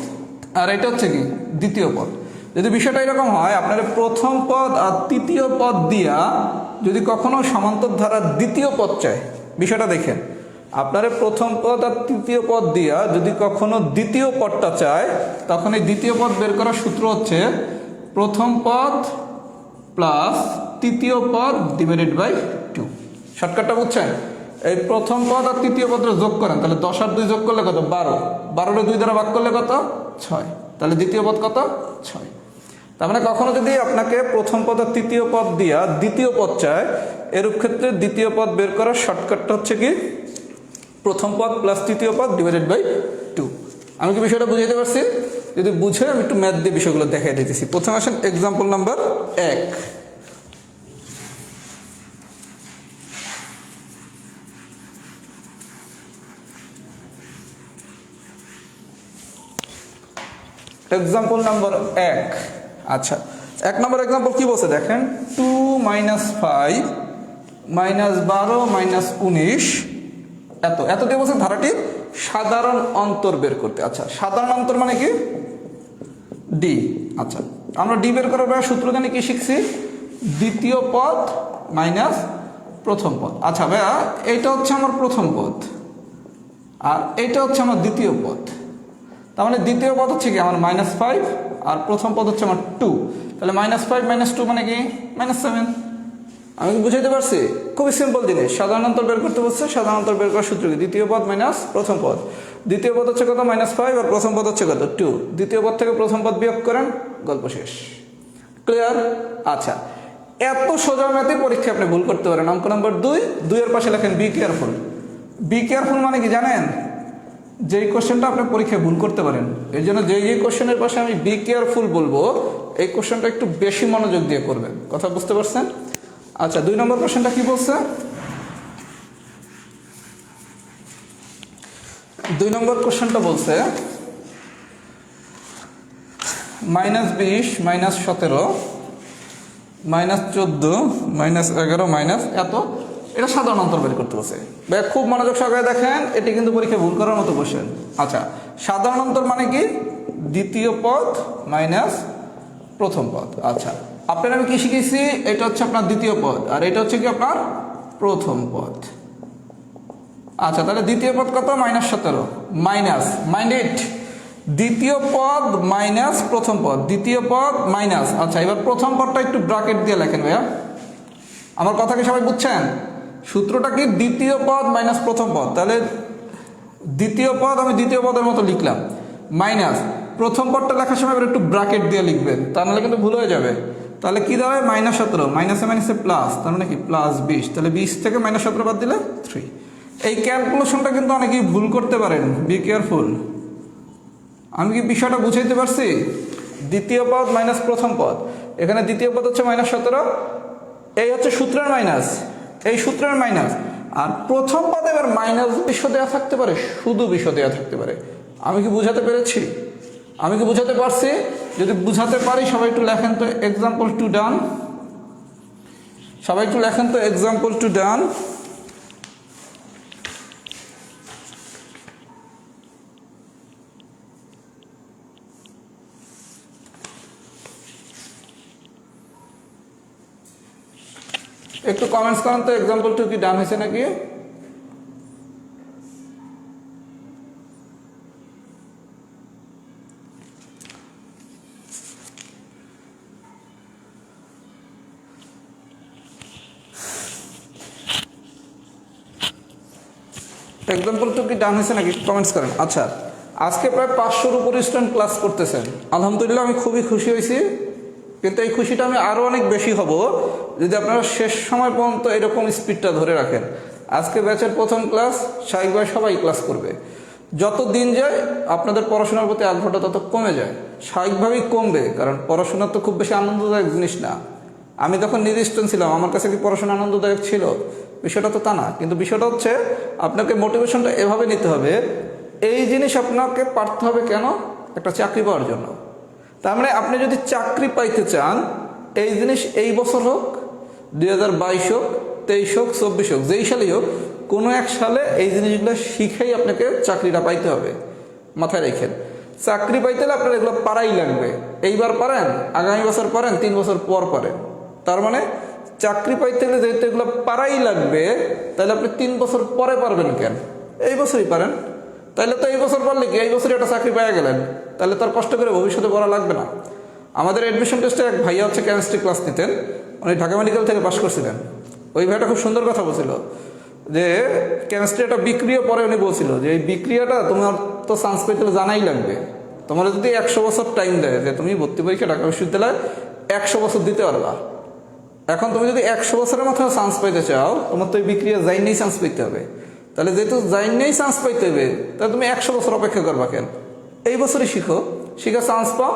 A: আর এটা হচ্ছে কি দ্বিতীয় পদ। যদি বিষয়টা এরকম হয়, আপনার প্রথম পদ আর তৃতীয় পদ দিয়া যদি কখনো সমান্তর ধারার দ্বিতীয় পদ চায়, বিষয়টা দেখেন, আপনার প্রথম পদ আর তৃতীয় পদ দিয়া যদি কখনো দ্বিতীয় পদটা চায়, তখন এই দ্বিতীয় পদ বের করার সূত্র হচ্ছে প্রথম পদ প্লাস তৃতীয় পদ ডিভাইডেড বাই 2। শর্টকাটটা বুঝছেন? এই প্রথম পদ আর তৃতীয় পদটা যোগ করেন, তাহলে 10 আর 2 যোগ করলে কত? 12, 12 2 দ্বারা ভাগ করলে কত? 6, তাহলে দ্বিতীয় পদ কত? 6। তার মানে কখনো যদি আপনাকে প্রথম পদ আর তৃতীয় পদ দিয়া দ্বিতীয় পদ চায়, এরূপ ক্ষেত্রে দ্বিতীয় পদ বের করার শর্টকাটটা হচ্ছে কি প্রথম পদ প্লাস তৃতীয় পদ ডিভাইডেড বাই 2। আমি কি বিষয়টা বুঝাইতে পারছি? যদি বুঝে আমি একটু ম্যাথ দিয়ে বিষয়গুলো দেখাই দিতেছি। প্রথমে আসেন এক্সাম্পল নাম্বার 1। Example number 1। আচ্ছা, 1 নম্বর এক্সাম্পল কি বলছে দেখেন, 2 - 5 - 12 - 19 এত দিয়ে বলছে ধারাটির সাধারণ অন্তর বের করতে। আচ্ছা, সাধারণ অন্তর মানে কি? ডি। আচ্ছা, আমরা ডি বের করার সূত্র জানি, কি শিখছি? দ্বিতীয় পদ মাইনাস প্রথম পদ। আচ্ছা ভাইয়া, এইটা হচ্ছে আমার প্রথম পদ আর এইটা হচ্ছে আমার দ্বিতীয় পদ। তার মানে দ্বিতীয় পদ হচ্ছে কি আমার -5 আর প্রথম পদ হচ্ছে আমার 2, তাহলে -5 - 2 মানে কি -7। আমি কি বুঝাইতে পারছি? খুবই সিম্পল জিনিস। সাধারণ অন্তর বের করতে বলছে, সাধারণ অন্তর বের করার সূত্র কি? দ্বিতীয় পদ মাইনাস প্রথম পদ। দ্বিতীয় পদ হচ্ছে কত? -5 আর প্রথম পদ হচ্ছে কত? 2। দ্বিতীয় পদ থেকে প্রথম পদ বিয়োগ করেন, গল্প শেষ। ক্লিয়ার? আচ্ছা, এত সোজা ম্যাথে পরীক্ষা আপনি ভুল করতে পারেন। অঙ্ক নাম্বার 2 এর পাশে লেখেন বি কেয়ারফুল। বি কেয়ারফুল মানে কি জানেন? যেই কোশ্চেনটা আপনি পরীক্ষায় ভুল করতে পারেন, এর জন্য যেই কোশ্চেনের পাশে আমি বি কেয়ারফুল বলবো, এই কোশ্চেনটা একটু বেশি মনোযোগ দিয়ে করবেন। কথা বুঝতে পারছেন? আচ্ছা, 2 নম্বর কোশ্চেনটা কি বলছে? 2 নম্বর কোশ্চেনটা বলছে -20 - 17 - 14 - 11 এত, এটা সাধারণ অন্তর বের করতে বলছে। ভাই খুব মনোযোগ সহকারে দেখেন, এটি কিন্তু পরীক্ষায় ভুল করার মতো কোশ্চেন। আচ্ছা, সাধারণ অন্তর মানে কি? দ্বিতীয় পদ মাইনাস প্রথম পদ। আচ্ছা, আপনার আমি কি শিখেছি? এটা হচ্ছে আপনার দ্বিতীয় পদ আর এটা হচ্ছে কি আপনার প্রথম পদ। আচ্ছা, তাহলে দ্বিতীয় পদ কত? -17 মাইনাস মাইন্ড, দ্বিতীয় পদ মাইনাস প্রথম পদ, দ্বিতীয় পদ মাইনাস। আচ্ছা, এবার প্রথম পদটা একটু ব্র্যাকেট দিয়ে লেখেন ভাইয়া। আমার কথা কি সবাই বুঝছেন? সূত্রটা কি? দ্বিতীয় পদ মাইনাস প্রথম পদ। তাহলে দ্বিতীয় পদ আমি দ্বিতীয় পদের মতো লিখলাম, মাইনাস প্রথম পদটা লেখার সময় এবার একটু ব্র্যাকেট দিয়ে লিখবেন, তা নাহলে কিন্তু ভুল হয়ে যাবে। তাহলে কি দাঁড়ায়? -17 মাইনাসে মাইনাসে প্লাস, তার মানে কি +20। তাহলে 20 থেকে -17 বাদ দিলে 3। এই ক্যালকুলেশনটা কিন্তু অনেকেই ভুল করতে পারেন, বি কেয়ারফুল। আমি কি বিষয়টা বুঝাইতে পারছি? দ্বিতীয় পদ মাইনাস প্রথম পদ, এখানে দ্বিতীয় পদ হচ্ছে -17, এই হচ্ছে সূত্রের মাইনাস, এই সূত্রের মাইনাস। আর প্রথম পদে এবার মাইনাস বিষয় দেওয়া থাকতে পারে, শুধু বিষয় দেওয়া থাকতে পারে। আমি কি বুঝাতে পেরেছি? আমি কি বুঝাতে পারছি? যদি বুঝাতে পারি সবাই একটু লেখেন তো এক্সাম্পল 2 ডান। সবাই একটু লেখেন তো এক্সাম্পল 2 ডান। একটু কমেন্টস করেন তো এক্সাম্পল 2 কি ডান হয়েছে নাকি? এক্সাম্পল 2 কি ডান হয়েছে নাকি? কমেন্টস করেন। আচ্ছা, আজকে প্রায় 500-র উপরে স্টুডেন্ট ক্লাস করতেছেন, আলহামদুলিল্লাহ আমি খুবই খুশি হয়েছি। কিন্তু এই খুশিটা আমি আরও অনেক বেশি হব যদি আপনারা শেষ সময় পর্যন্ত এরকম স্পিডটা ধরে রাখেন। আজকে ব্যাচের প্রথম ক্লাস, স্বাভাবিকভাবে সবাই ক্লাস করবে। যত দিন যায় আপনাদের পড়াশোনার প্রতি আগ্রহটা তত কমে যায়, স্বাভাবিকভাবেই কমবে, কারণ পড়াশোনা তো খুব বেশি আনন্দদায়ক জিনিস না। আমি তখন নিজে স্টুডেন্ট ছিলাম, আমার কাছে কি পড়াশোনা আনন্দদায়ক ছিল? বিষয়টা তো তা না। কিন্তু বিষয়টা হচ্ছে আপনাকে মোটিভেশনটা এভাবে নিতে হবে, এই জিনিস আপনাকে পারতে হবে কেন? একটা চাকরি পাওয়ার জন্য। তার মানে আপনি যদি চাকরি পাইতে চান, এই জিনিস এই বছর হোক, 2022 হোক, 23 হোক, 24 হোক, যেই সালেই হোক, কোনো এক সালে এই জিনিসগুলো শিখেই আপনাকে চাকরিটা পাইতে হবে। মাথায় রেখেন, চাকরি পাইতে হলে আপনার এগুলো পারাই লাগবে। এইবার পারেন, আগামী বছর পারেন, 3 বছর পর পারেন। তার মানে চাকরি পাইতে হলে যেহেতু এগুলো পারাই লাগবে, তাহলে আপনি 3 বছর পরে পারবেন কেন? এই বছরই পারেন। তাহলে তো এই বছর পারলে কি এই বছরই একটা চাকরি পেয়ে গেলেন, তাহলে তার কষ্ট করে ভবিষ্যতে পড়া লাগবে না। আমাদের অ্যাডমিশন টেস্টে এক ভাইয়া হচ্ছে কেমিস্ট্রি ক্লাস নিতেন, উনি ঢাকা মেডিকেল থেকে পাশ করছিলেন। ওই ভাইটা খুব সুন্দর কথা বলছিল যে কেমিস্ট্রি একটা বিক্রিয়া, পরে উনি বলছিল যে এই বিক্রিয়াটা তোমার তো চান্স পেতে জানাই লাগবে। তোমার যদি 100 বছর টাইম দেয় যে তুমি ভর্তি পরীক্ষা ঢাকা বিশ্ববিদ্যালয়ে 100 বছর দিতে পারবা, এখন তুমি যদি 100 বছরের মাথায় চান্স পাইতে চাও, তোমার তো এই বিক্রিয়া যাইনেই চান্স পেতে হবে। তাহলে যেহেতু যাইনেই চান্স পাইতে হবে, তাহলে তুমি 100 বছর অপেক্ষা করবা কেন? এই বছরই শিখো, শিখে চান্স পাও,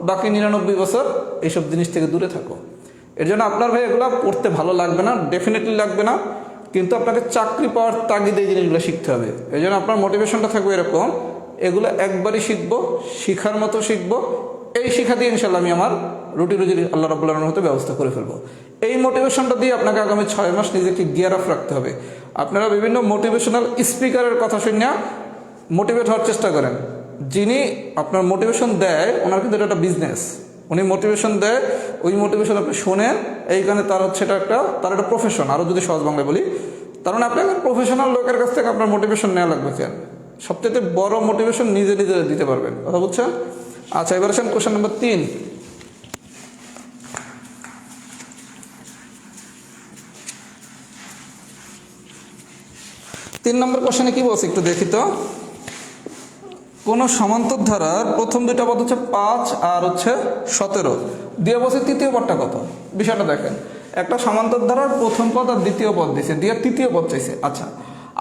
A: বাকি 99 বছর এইসব জিনিস থেকে দূরে থাকো। এর জন্য আপনার ভাই এগুলো পড়তে ভালো লাগবে না, ডেফিনেটলি লাগবে না, কিন্তু আপনাকে চাকরি পাওয়ার তাগিদে এই জিনিসগুলো শিখতে হবে। এই জন্য আপনার মোটিভেশনটা থাকবে এরকম, এগুলো একবারই শিখবো, শিখার মতো শিখবো। এই শিক্ষা দিয়ে ইনশাল্লাহ আমি আমার রুটি রুজি আল্লাহ রাব্বুল আলামিনের মতো ব্যবস্থা করে ফেলবো। এই মোটিভেশনটা দিয়ে আপনাকে আগামী 6 মাস নিজেকে গিয়ার আপ রাখতে হবে। আপনারা বিভিন্ন মোটিভেশনাল স্পিকারের কথা শুনে মোটিভেট হওয়ার চেষ্টা করেন। যিনি আপনার মোটিভেশন দেয়, ওনার কিন্তু এটা একটা বিজনেস। উনি মোটিভেশন দেয়, ওই মোটিভেশন আপনি শোনেন, এইখানে তার হচ্ছে এটা তার একটা প্রফেশন। আরও যদি সহজ বাংলায় বলি, তার মানে আপনাকে প্রফেশনাল লোকের কাছ থেকে আপনার মোটিভেশন নেওয়া লাগবে কেন? সবথেকে বড় মোটিভেশন নিজে নিজে দিতে পারবেন। কথা বুঝছেন? আচ্ছা, এবার আসেন কোশ্চেন নাম্বার 3। 3 নম্বর কোশ্চেনে কি বলছে একটু দেখি তো। কোন সমান্তর ধারার প্রথম দুইটা পদ হচ্ছে 5 আর হচ্ছে 17 দিয়ে বলছে তৃতীয় পদটা কত? বিষয়টা দেখেন, একটা সমান্তর ধারার প্রথম পদ আর দ্বিতীয় পদ দিয়েছে, দিয়ে তৃতীয় পদ চাইছে। আচ্ছা,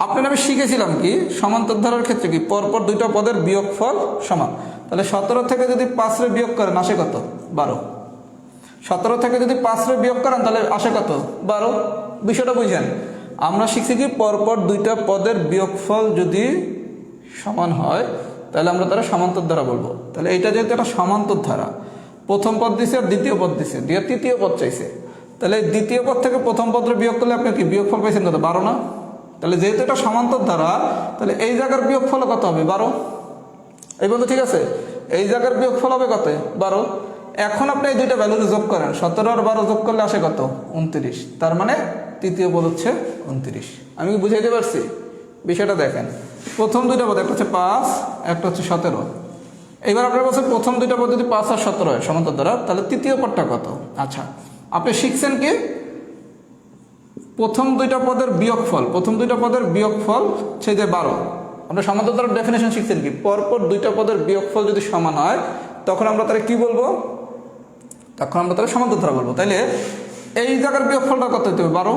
A: আপনারা আমি শিখেছিলাম কি সমান্তর ধারার ক্ষেত্রে কি পরপর দুইটা পদের বিয়োগফল সমান। তাহলে 17 থেকে যদি 5 রে বিয়োগ করেন আসে কত? 12। 17 থেকে যদি 5 রে বিয়োগ করেন তাহলে আসে কত? 12। বিষয়টা বুঝেন, আমরা শিখছি কি পরপর দুইটা পদের বিয়োগফল যদি সমান হয় তাহলে আমরা তারা সমান্তর ধারা বলবো। তাহলে এইটা যেহেতু একটা সমান্তর ধারা, প্রথম পদ দিছে আর দ্বিতীয় পদ দিছে, দিয়ে তৃতীয় পদ চাইছে। তাহলে দ্বিতীয় পদ থেকে প্রথম পদের বিয়োগ করলে আপনি কি বিয়োগফল পাইছেন কত? 12 না? তাহলে যেহেতু এটা সমান্তর ধারা, তাহলে এই জায়গার বিয়োগফল কত হবে? 12। এই বন্ধু ঠিক আছে, এই জায়গার বিয়োগফল হবে কত? 12। এখন আপনি এই দুইটা ভ্যালু যোগ করেন, 17 আর 12 যোগ করলে আসে কত? 29। তার মানে তৃতীয় পদ হচ্ছে 29। আমি কি বুঝাইতে পারছি? বিষয়টা দেখেন, প্রথম দুইটা পদ একটা হচ্ছে 5, একটা হচ্ছে 17। এবার আপনার বলছে প্রথম দুইটা পদ যদি 5 আর 17 হয় সমান্তর ধারা, তাহলে তৃতীয় পদটা কত? আচ্ছা, আপনি শিখছেন কি প্রথম দুইটা পদের বিয়োগফল, প্রথম দুইটা পদের বিয়োগফল সেই যে 12। আমরা সমান্তর ধারার ডেফিনেশন শিখছেন কি পরপর দুইটা পদের বিয়োগফল যদি সমান হয় তখন আমরা তারা কি বলবো? তখন আমরা তারা সমান্তর ধারা বলবো। তাইলে এই জায়গার বিয়োগফলটা কত হতে হবে? 12।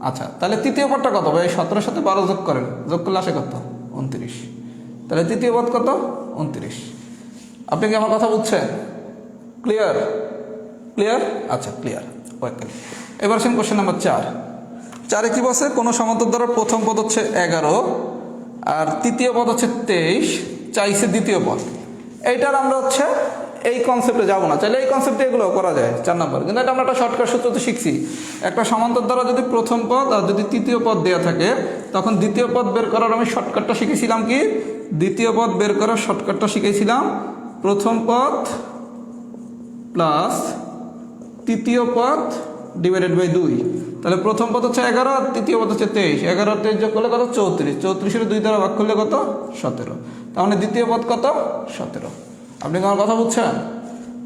A: আচ্ছা, তাহলে তৃতীয় পদটা কত হবে? এই 17 সাথে 12 যোগ করেন, যোগ করলে আসে কত? 29। তাহলে তৃতীয় পদ কত? 29। আপনি কি আমার কথা বুঝছেন? ক্লিয়ার? ক্লিয়ার? আচ্ছা, ক্লিয়ার। ওকে, এবার আসেন কোশ্চেন নাম্বার 4। 4-এ কি বলছে? কোন সমান্তর ধারার প্রথম পদ হচ্ছে 11 আর তৃতীয় পদ হচ্ছে 23, চাইছে দ্বিতীয় পদ। এইটার আমরা হচ্ছে এই কনসেপ্টে যাব না, চাইলে এই কনসেপ্টে এগুলো করা যায় 4 নম্বর। কিন্তু এটা আমরা একটা শর্টকাট সূত্র তো শিখছি, একটা সমান্তর দ্বারা যদি প্রথম পদ আর যদি তৃতীয় পদ দেওয়া থাকে তখন দ্বিতীয় পদ বের করার আমি শর্টকাটটা শিখেছিলাম কি? দ্বিতীয় পদ বের করার শর্টকাটটা শিখেছিলাম প্রথম পদ প্লাস তৃতীয় পদ ডিভাইডেড বাই 2। তাহলে প্রথম পদ হচ্ছে 11 আর তৃতীয় পদ হচ্ছে 23। 11 আর 23 যোগ করলে কত? 34। 34-এর 2 দ্বারা ভাগ করলে কত? 17। তাহলে দ্বিতীয় পদ কত? 17। আপনি কি আমার কথা বুঝছেন?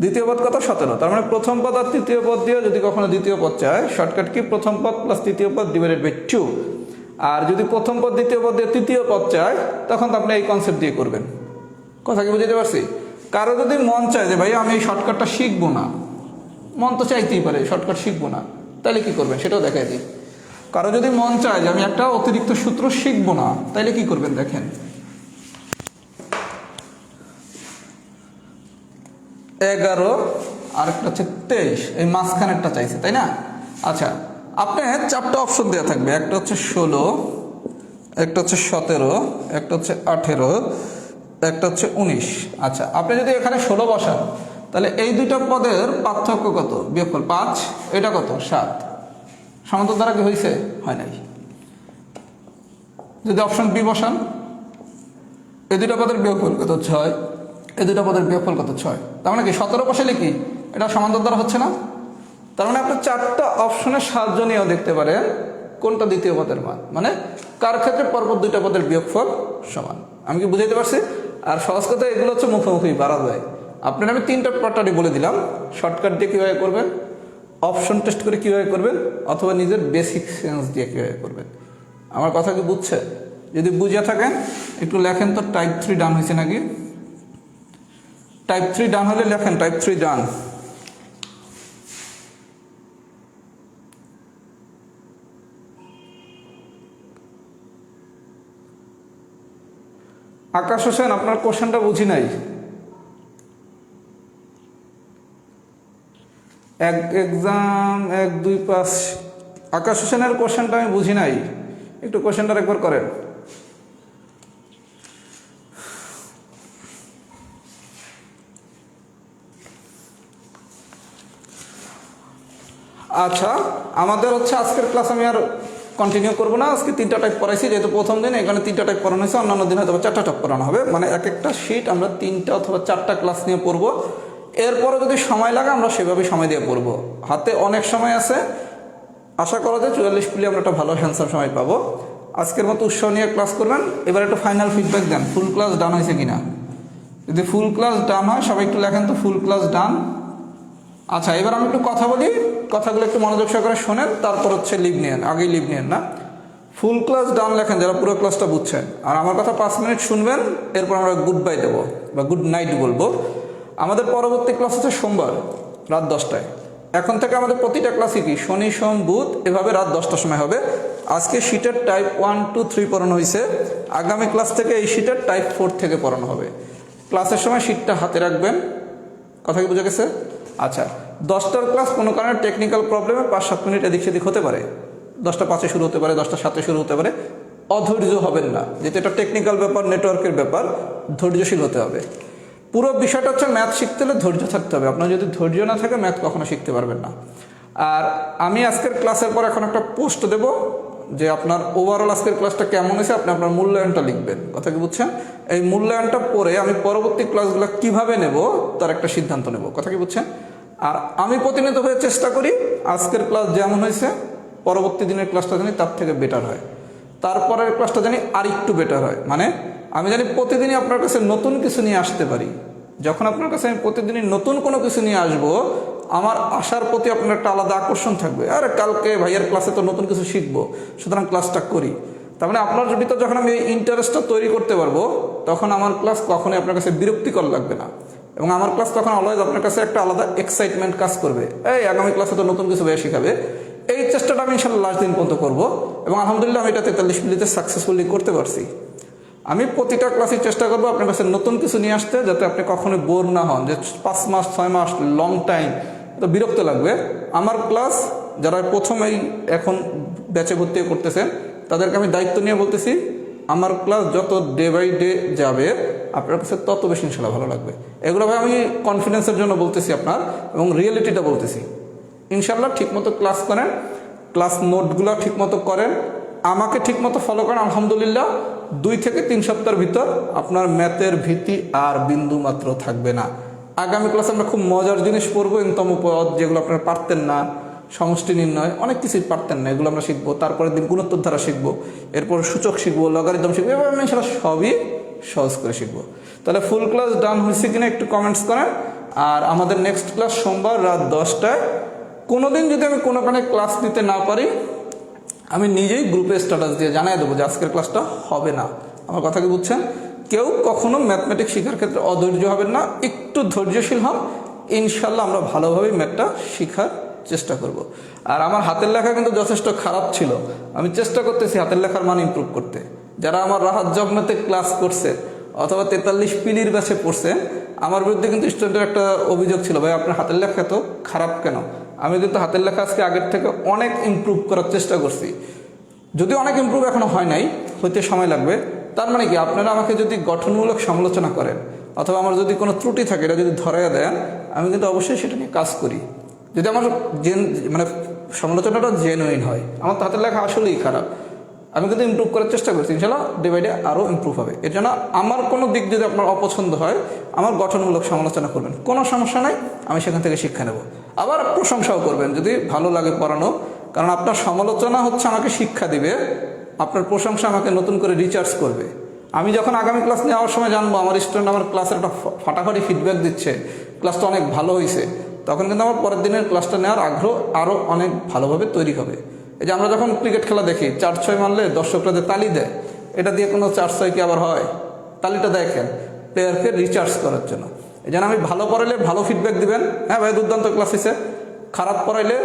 A: দ্বিতীয় পদ কত? 17। তার মানে প্রথম পদ আর তৃতীয় পদ দিয়ে যদি কখনো দ্বিতীয় পদ চায়, শর্টকাট কি প্রথম পদ প্লাস তৃতীয় পদ ডিভাইডেড বাই 2। আর যদি প্রথম পদ দ্বিতীয় পদ দিয়ে তৃতীয় পদ চায় তখন তো আপনি এই কনসেপ্ট দিয়ে করবেন। কথা কি বুঝতে পারছি? কারো যদি মন চায় যে ভাই আমি এই শর্টকাটটা শিখবো না, মন তো চাইতেই পারে শর্টকাট শিখবো না, তাহলে কি করবেন সেটাও দেখাই দিই। কারো যদি মন চায় যে আমি একটা অতিরিক্ত সূত্র শিখবো না, তাহলে কি করবেন দেখেন। 11 আর একটা হচ্ছে 23, এই মাঝখানেরটা চাইছে, তাই না? আচ্ছা, আপনি 4টা অপশন দেওয়া থাকবে, একটা হচ্ছে 16, একটা হচ্ছে 17, একটা হচ্ছে 18, একটা হচ্ছে 19। আচ্ছা, আপনি যদি এখানে 16 বসান তাহলে এই দুইটা পদের পার্থক্য কত? বিয়োগফল 5, এটা কত? 7। সমান্তর দ্বারা কি হয়েছে? হয় নাই। যদি অপশন বি বসান, এই দুইটা পদের বিয়োগফল কত? 6, এই দুইটা পদের বিয়োগফল কত? 6। তার মানে কি 17 বসালে কি এটা সমান্তর দ্বারা হচ্ছে না? তার মানে আপনি 4টা অপশনের সাহায্য নিয়েও দেখতে পারেন কোনটা দ্বিতীয় পদের মান, মানে কার ক্ষেত্রে পরপর দুইটা পদের বিয়োগফল সমান। আমি কি বুঝাইতে পারছি? আর সহজ কথা এগুলো হচ্ছে মুখোমুখি বাড়া যায়। আপনার আমি 3টা প্যাটার্নই বলে দিলাম, শর্টকাট দিয়ে কীভাবে করবেন, অপশন টেস্ট করে কীভাবে করবেন, অথবা নিজের বেসিক সেন্স দিয়ে কীভাবে করবেন। আমার কথা কি বুঝছে? যদি বুঝে থাকেন একটু লেখেন তো, টাইপ 3 ডান হয়েছে নাকি? টাইপ 3 ডান হলে লেখেন টাইপ 3 ডান। আকাশ হোসেন, আপনার কোশ্চেনটা বুঝি নাই। এক্সাম 1 2 5, আকাশ হোসেনের কোশ্চেনটা আমি বুঝি নাই, একটু কোশ্চেনটা একবার করেন। আচ্ছা, আমাদের হচ্ছে আজকের ক্লাস আমি আর কন্টিনিউ করবো না। আজকে 3টা টাইপ পড়াইছি, যেহেতু প্রথম দিন এখানে 3টা টাইপ পড়ানো হয়েছে, অন্যান্য দিন হয়তো 4টা টাইপ পড়ানো হবে। মানে এক একটা শিট আমরা 3টা অথবা 4টা ক্লাস নিয়ে পড়বো। এরপরে যদি সময় লাগে আমরা সেভাবেই সময় দিয়ে পড়বো। হাতে অনেক সময় আছে, আশা করা যায় 44 মিনিটে আমরা একটা ভালো হ্যান্ডসাম সময় পাবো। আজকের মতো উৎসাহ নিয়ে ক্লাস করবেন। এবার একটু ফাইনাল ফিডব্যাক দেন, ফুল ক্লাস ডান হয়েছে কিনা। যদি ফুল ক্লাস ডান হয় সবাই একটু লেখেন তো, ফুল ক্লাস ডান। আচ্ছা, এবার আমি একটু কথা বলি, কথাগুলো একটু মনোযোগ সহকারে শোনেন, তারপর হচ্ছে লিভ নিয়েন, আগেই লিভ নিয়েন না। ফুল ক্লাস ডান লেখেন যারা পুরো ক্লাসটা বুঝছেন, আর আমার কথা 5 মিনিট শুনবেন, এরপর আমরা গুড বাই দেবো বা গুড নাইট বলবো। আমাদের পরবর্তী ক্লাস হচ্ছে সোমবার রাত 10টায়। এখন থেকে আমাদের প্রতিটা ক্লাসই কি শনি সোম বুধ এভাবে রাত 10টার সময় হবে। আজকে শীটের টাইপ 1 2 3 পড়ানো হয়েছে, আগামী ক্লাস থেকে এই শীটের টাইপ 4 থেকে পড়ানো হবে। ক্লাসের সময় শীটটা হাতে রাখবেন, কথা কি বোঝা গেছে? আচ্ছা, 10টার ক্লাস কোনো কারণে টেকনিক্যাল প্রবলেমে 5-7 মিনিট এদিক সেদিক হতে পারে, 10টা 5-এ শুরু হতে পারে, 10টা 7-এ শুরু হতে পারে। অধৈর্য হবেন না, যেহেতু এটা টেকনিক্যাল ব্যাপার, নেটওয়ার্কের ব্যাপার, ধৈর্যশীল হতে হবে। পুরো বিষয়টা হচ্ছে ম্যাথ শিখতে হলে ধৈর্য থাকতে হবে। আপনার যদি ধৈর্য না থাকে ম্যাথ কখনো শিখতে পারবেন না। আর আমি আজকের ক্লাসের পর এখন একটা পোস্ট দেব যে আপনার ওভারঅল আজকের ক্লাসটা কেমন হয়েছে, আপনি আপনার মূল্যায়নটা লিখবেন, কথা কি বুঝছেন? এই মূল্যায়নটা পরে আমি পরবর্তী ক্লাসগুলো কিভাবে নেব তার একটা সিদ্ধান্ত নেব, কথা কি বুঝছেন? আর আমি প্রতিনিয়ত হয়ে চেষ্টা করি আজকের ক্লাস যেমন হয়েছে পরবর্তী দিনের ক্লাসটা জানি তার থেকে বেটার হয়, তারপরের ক্লাসটা জানি আর একটু বেটার হয়। মানে আমি জানি প্রতিদিনই আপনার কাছে নতুন কিছু নিয়ে আসতে পারি। যখন আপনার কাছে আমি প্রতিদিনই নতুন কোনো কিছু নিয়ে আসবো, আমার আসার প্রতি আপনার একটা আলাদা আকর্ষণ থাকবে। আরে কালকে ভাইয়ের ক্লাসে তো নতুন কিছু শিখবো, সুতরাং ক্লাসটা করি। তার মানে আপনার ভিতর যখন আমি এই ইন্টারেস্টটা তৈরি করতে পারবো, তখন আমার ক্লাস কখনোই আপনার কাছে বিরক্তিকর লাগবে না, এবং আমার ক্লাস তখন অলওয়েজ আপনার কাছে একটা আলাদা এক্সাইটমেন্ট কাজ করবে। এই আগামী ক্লাসে তো নতুন কিছু ভাইয়া শিখাবে, এই চেষ্টাটা আমি ইনশাল্লাহ লাস্ট দিন পর্যন্ত করবো, এবং আলহামদুলিল্লাহ আমি এটা 43 মিনিটে সাকসেসফুলি করতে পারছি। আমি প্রতিটা ক্লাসে চেষ্টা করবো আপনার কাছে নতুন কিছু নিয়ে আসতে, যাতে আপনি কখনোই বোর না হন। যে 5 মাস 6 মাস লং টাইম তো বিরক্ত লাগবে। আমার ক্লাস যারা প্রথমেই এখন ব্যাচে ভর্তি করতেছেন তাদেরকে আমি দায়িত্ব নিয়ে বলতেছি, আমার ক্লাস যত ডে বাই ডে যাবে আপনার কাছে তত বেশি ইনশাল্লাহ ভালো লাগবে। এগুলো ভাই আমি কনফিডেন্সের জন্য বলতেছি আপনার, এবং রিয়েলিটিটা বলতেছি। ইনশাল্লাহ ঠিকমতো ক্লাস করেন, ক্লাস নোটগুলো ঠিকমতো করেন, আমাকে ঠিকমতো ফলো করেন, আলহামদুলিল্লাহ 2 থেকে 3 সপ্তাহের ভিতর আপনার ম্যাথের ভীতি আর বিন্দু মাত্র থাকবে না। আগামী ক্লাসে আমরা খুব মজার জিনিস পড়বো, ইনতম পদ যেগুলো আপনারা পারতেন না, সমষ্টি নির্ণয় অনেক কিছুই পারতেন না, এগুলো আমরা শিখবো। তারপরের দিন গুণোত্তর ধারা শিখবো, এরপর সূচক শিখবো, লগারিদম শিখবো, এভাবে আমি ইনশাল্লাহ সবই সহজ করে শিখবো। তাহলে ফুল ক্লাস ডান হয়েছে কিনা একটু কমেন্টস করেন। আর আমাদের নেক্সট ক্লাস সোমবার রাত 10টায়। কোনো দিন যদি আমি কোনো কারণে ক্লাস নিতে না পারি, আমি নিজেই গ্রুপে স্ট্যাটাস দিয়ে জানিয়ে দেবো যে আজকের ক্লাসটা হবে না। আমার কথা কি বুঝছেন? কেউ কখনো ম্যাথমেটিক্স শেখার ক্ষেত্রে অধৈর্য হবেন না, একটু ধৈর্যশীল হন, ইনশাল্লাহ আমরা ভালোভাবেই ম্যাথটা শেখার চেষ্টা করব। আর আমার হাতের লেখা কিন্তু যথেষ্ট খারাপ ছিল, আমি চেষ্টা করতেছি হাতের লেখার মান ইমপ্রুভ করতে। যারা আমার রাহাত জগন্নাথে ক্লাস করছে অথবা 43 পিলির ব্যাচে পড়ছে, আমার বিরুদ্ধে কিন্তু স্টুডেন্টের একটা অভিযোগ ছিল, ভাই আপনার হাতের লেখা এত খারাপ কেন? আমি কিন্তু হাতের লেখা আজকে আগের থেকে অনেক ইমপ্রুভ করার চেষ্টা করছি, যদিও অনেক ইমপ্রুভ এখনো হয় নাই, হইতে সময় লাগবে। তার মানে কি, আপনারা আমাকে যদি গঠনমূলক সমালোচনা করেন অথবা আমার যদি কোনো ত্রুটি থাকে এটা যদি ধরাইয়া দেন, আমি কিন্তু অবশ্যই সেটা নিয়ে কাজ করি। যদি আমার মানে সমালোচনাটা জেনুইন হয়, আমার তো হাতের লেখা আসলেই খারাপ, আমি কিন্তু ইমপ্রুভ করার চেষ্টা করছি, ইনশাল্লাহ ডে বাই ডে আরও ইমপ্রুভ হবে। এর জন্য আমার কোনো দিক যদি আপনার অপছন্দ হয়, আমার গঠনমূলক সমালোচনা করবেন, কোনো সমস্যা নাই, আমি সেখান থেকে শিক্ষা নেব। আবার প্রশংসাও করবেন যদি ভালো লাগে পড়ানো, কারণ আপনার সমালোচনা হচ্ছে আমাকে শিক্ষা দিবে, আপনার প্রশংসা আমাকে নতুন করে রিচার্জ করবে। আমি যখন আগামী ক্লাস নেওয়ার সময় জানবো আমার স্টুডেন্ট আমার ক্লাসের একটা ফাটাফাটি ফিডব্যাক দিচ্ছে, ক্লাসটা অনেক ভালো হয়েছে, তখন কিন্তু আমার পরের দিনের ক্লাসটা নেওয়ার আগ্রহ আরও অনেক ভালোভাবে তৈরি হবে। এই যে আমরা যখন ক্রিকেট খেলা দেখি, 4-6 মারলে দর্শকরা যে তালি দেয়, এটা দিয়ে কোনো 4-6 কি আবার হয়? তালিটা দেখেন প্লেয়ারকে রিচার্জ করার জন্য। এই জন্য আমি ভালো পড়াইলে ভালো ফিডব্যাক দিবেন, হ্যাঁ ভাই দুর্দান্ত ক্লাস হয়েছে, খারাপ পড়াইলে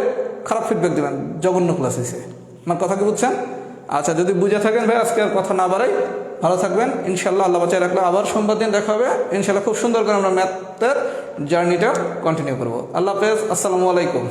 A: খারাপ ফিডব্যাক দিবেন, জঘন্য ক্লাস হয়েছে। আমার কথা কি বুঝছেন? আচ্ছা, যদি বুঝে থাকেন ভাই আজকে আর কথা না বাড়াই, ভালো থাকবেন ইনশাল্লাহ, আল্লাহ বাঁচায় রাখলে আবার সোমবার দিন দেখা হবে ইনশাল্লাহ। খুব সুন্দর করে আমরা ম্যাথের জার্নিটা কন্টিনিউ করবো। আল্লাহ হাফেজ, আসসালামু আলাইকুম।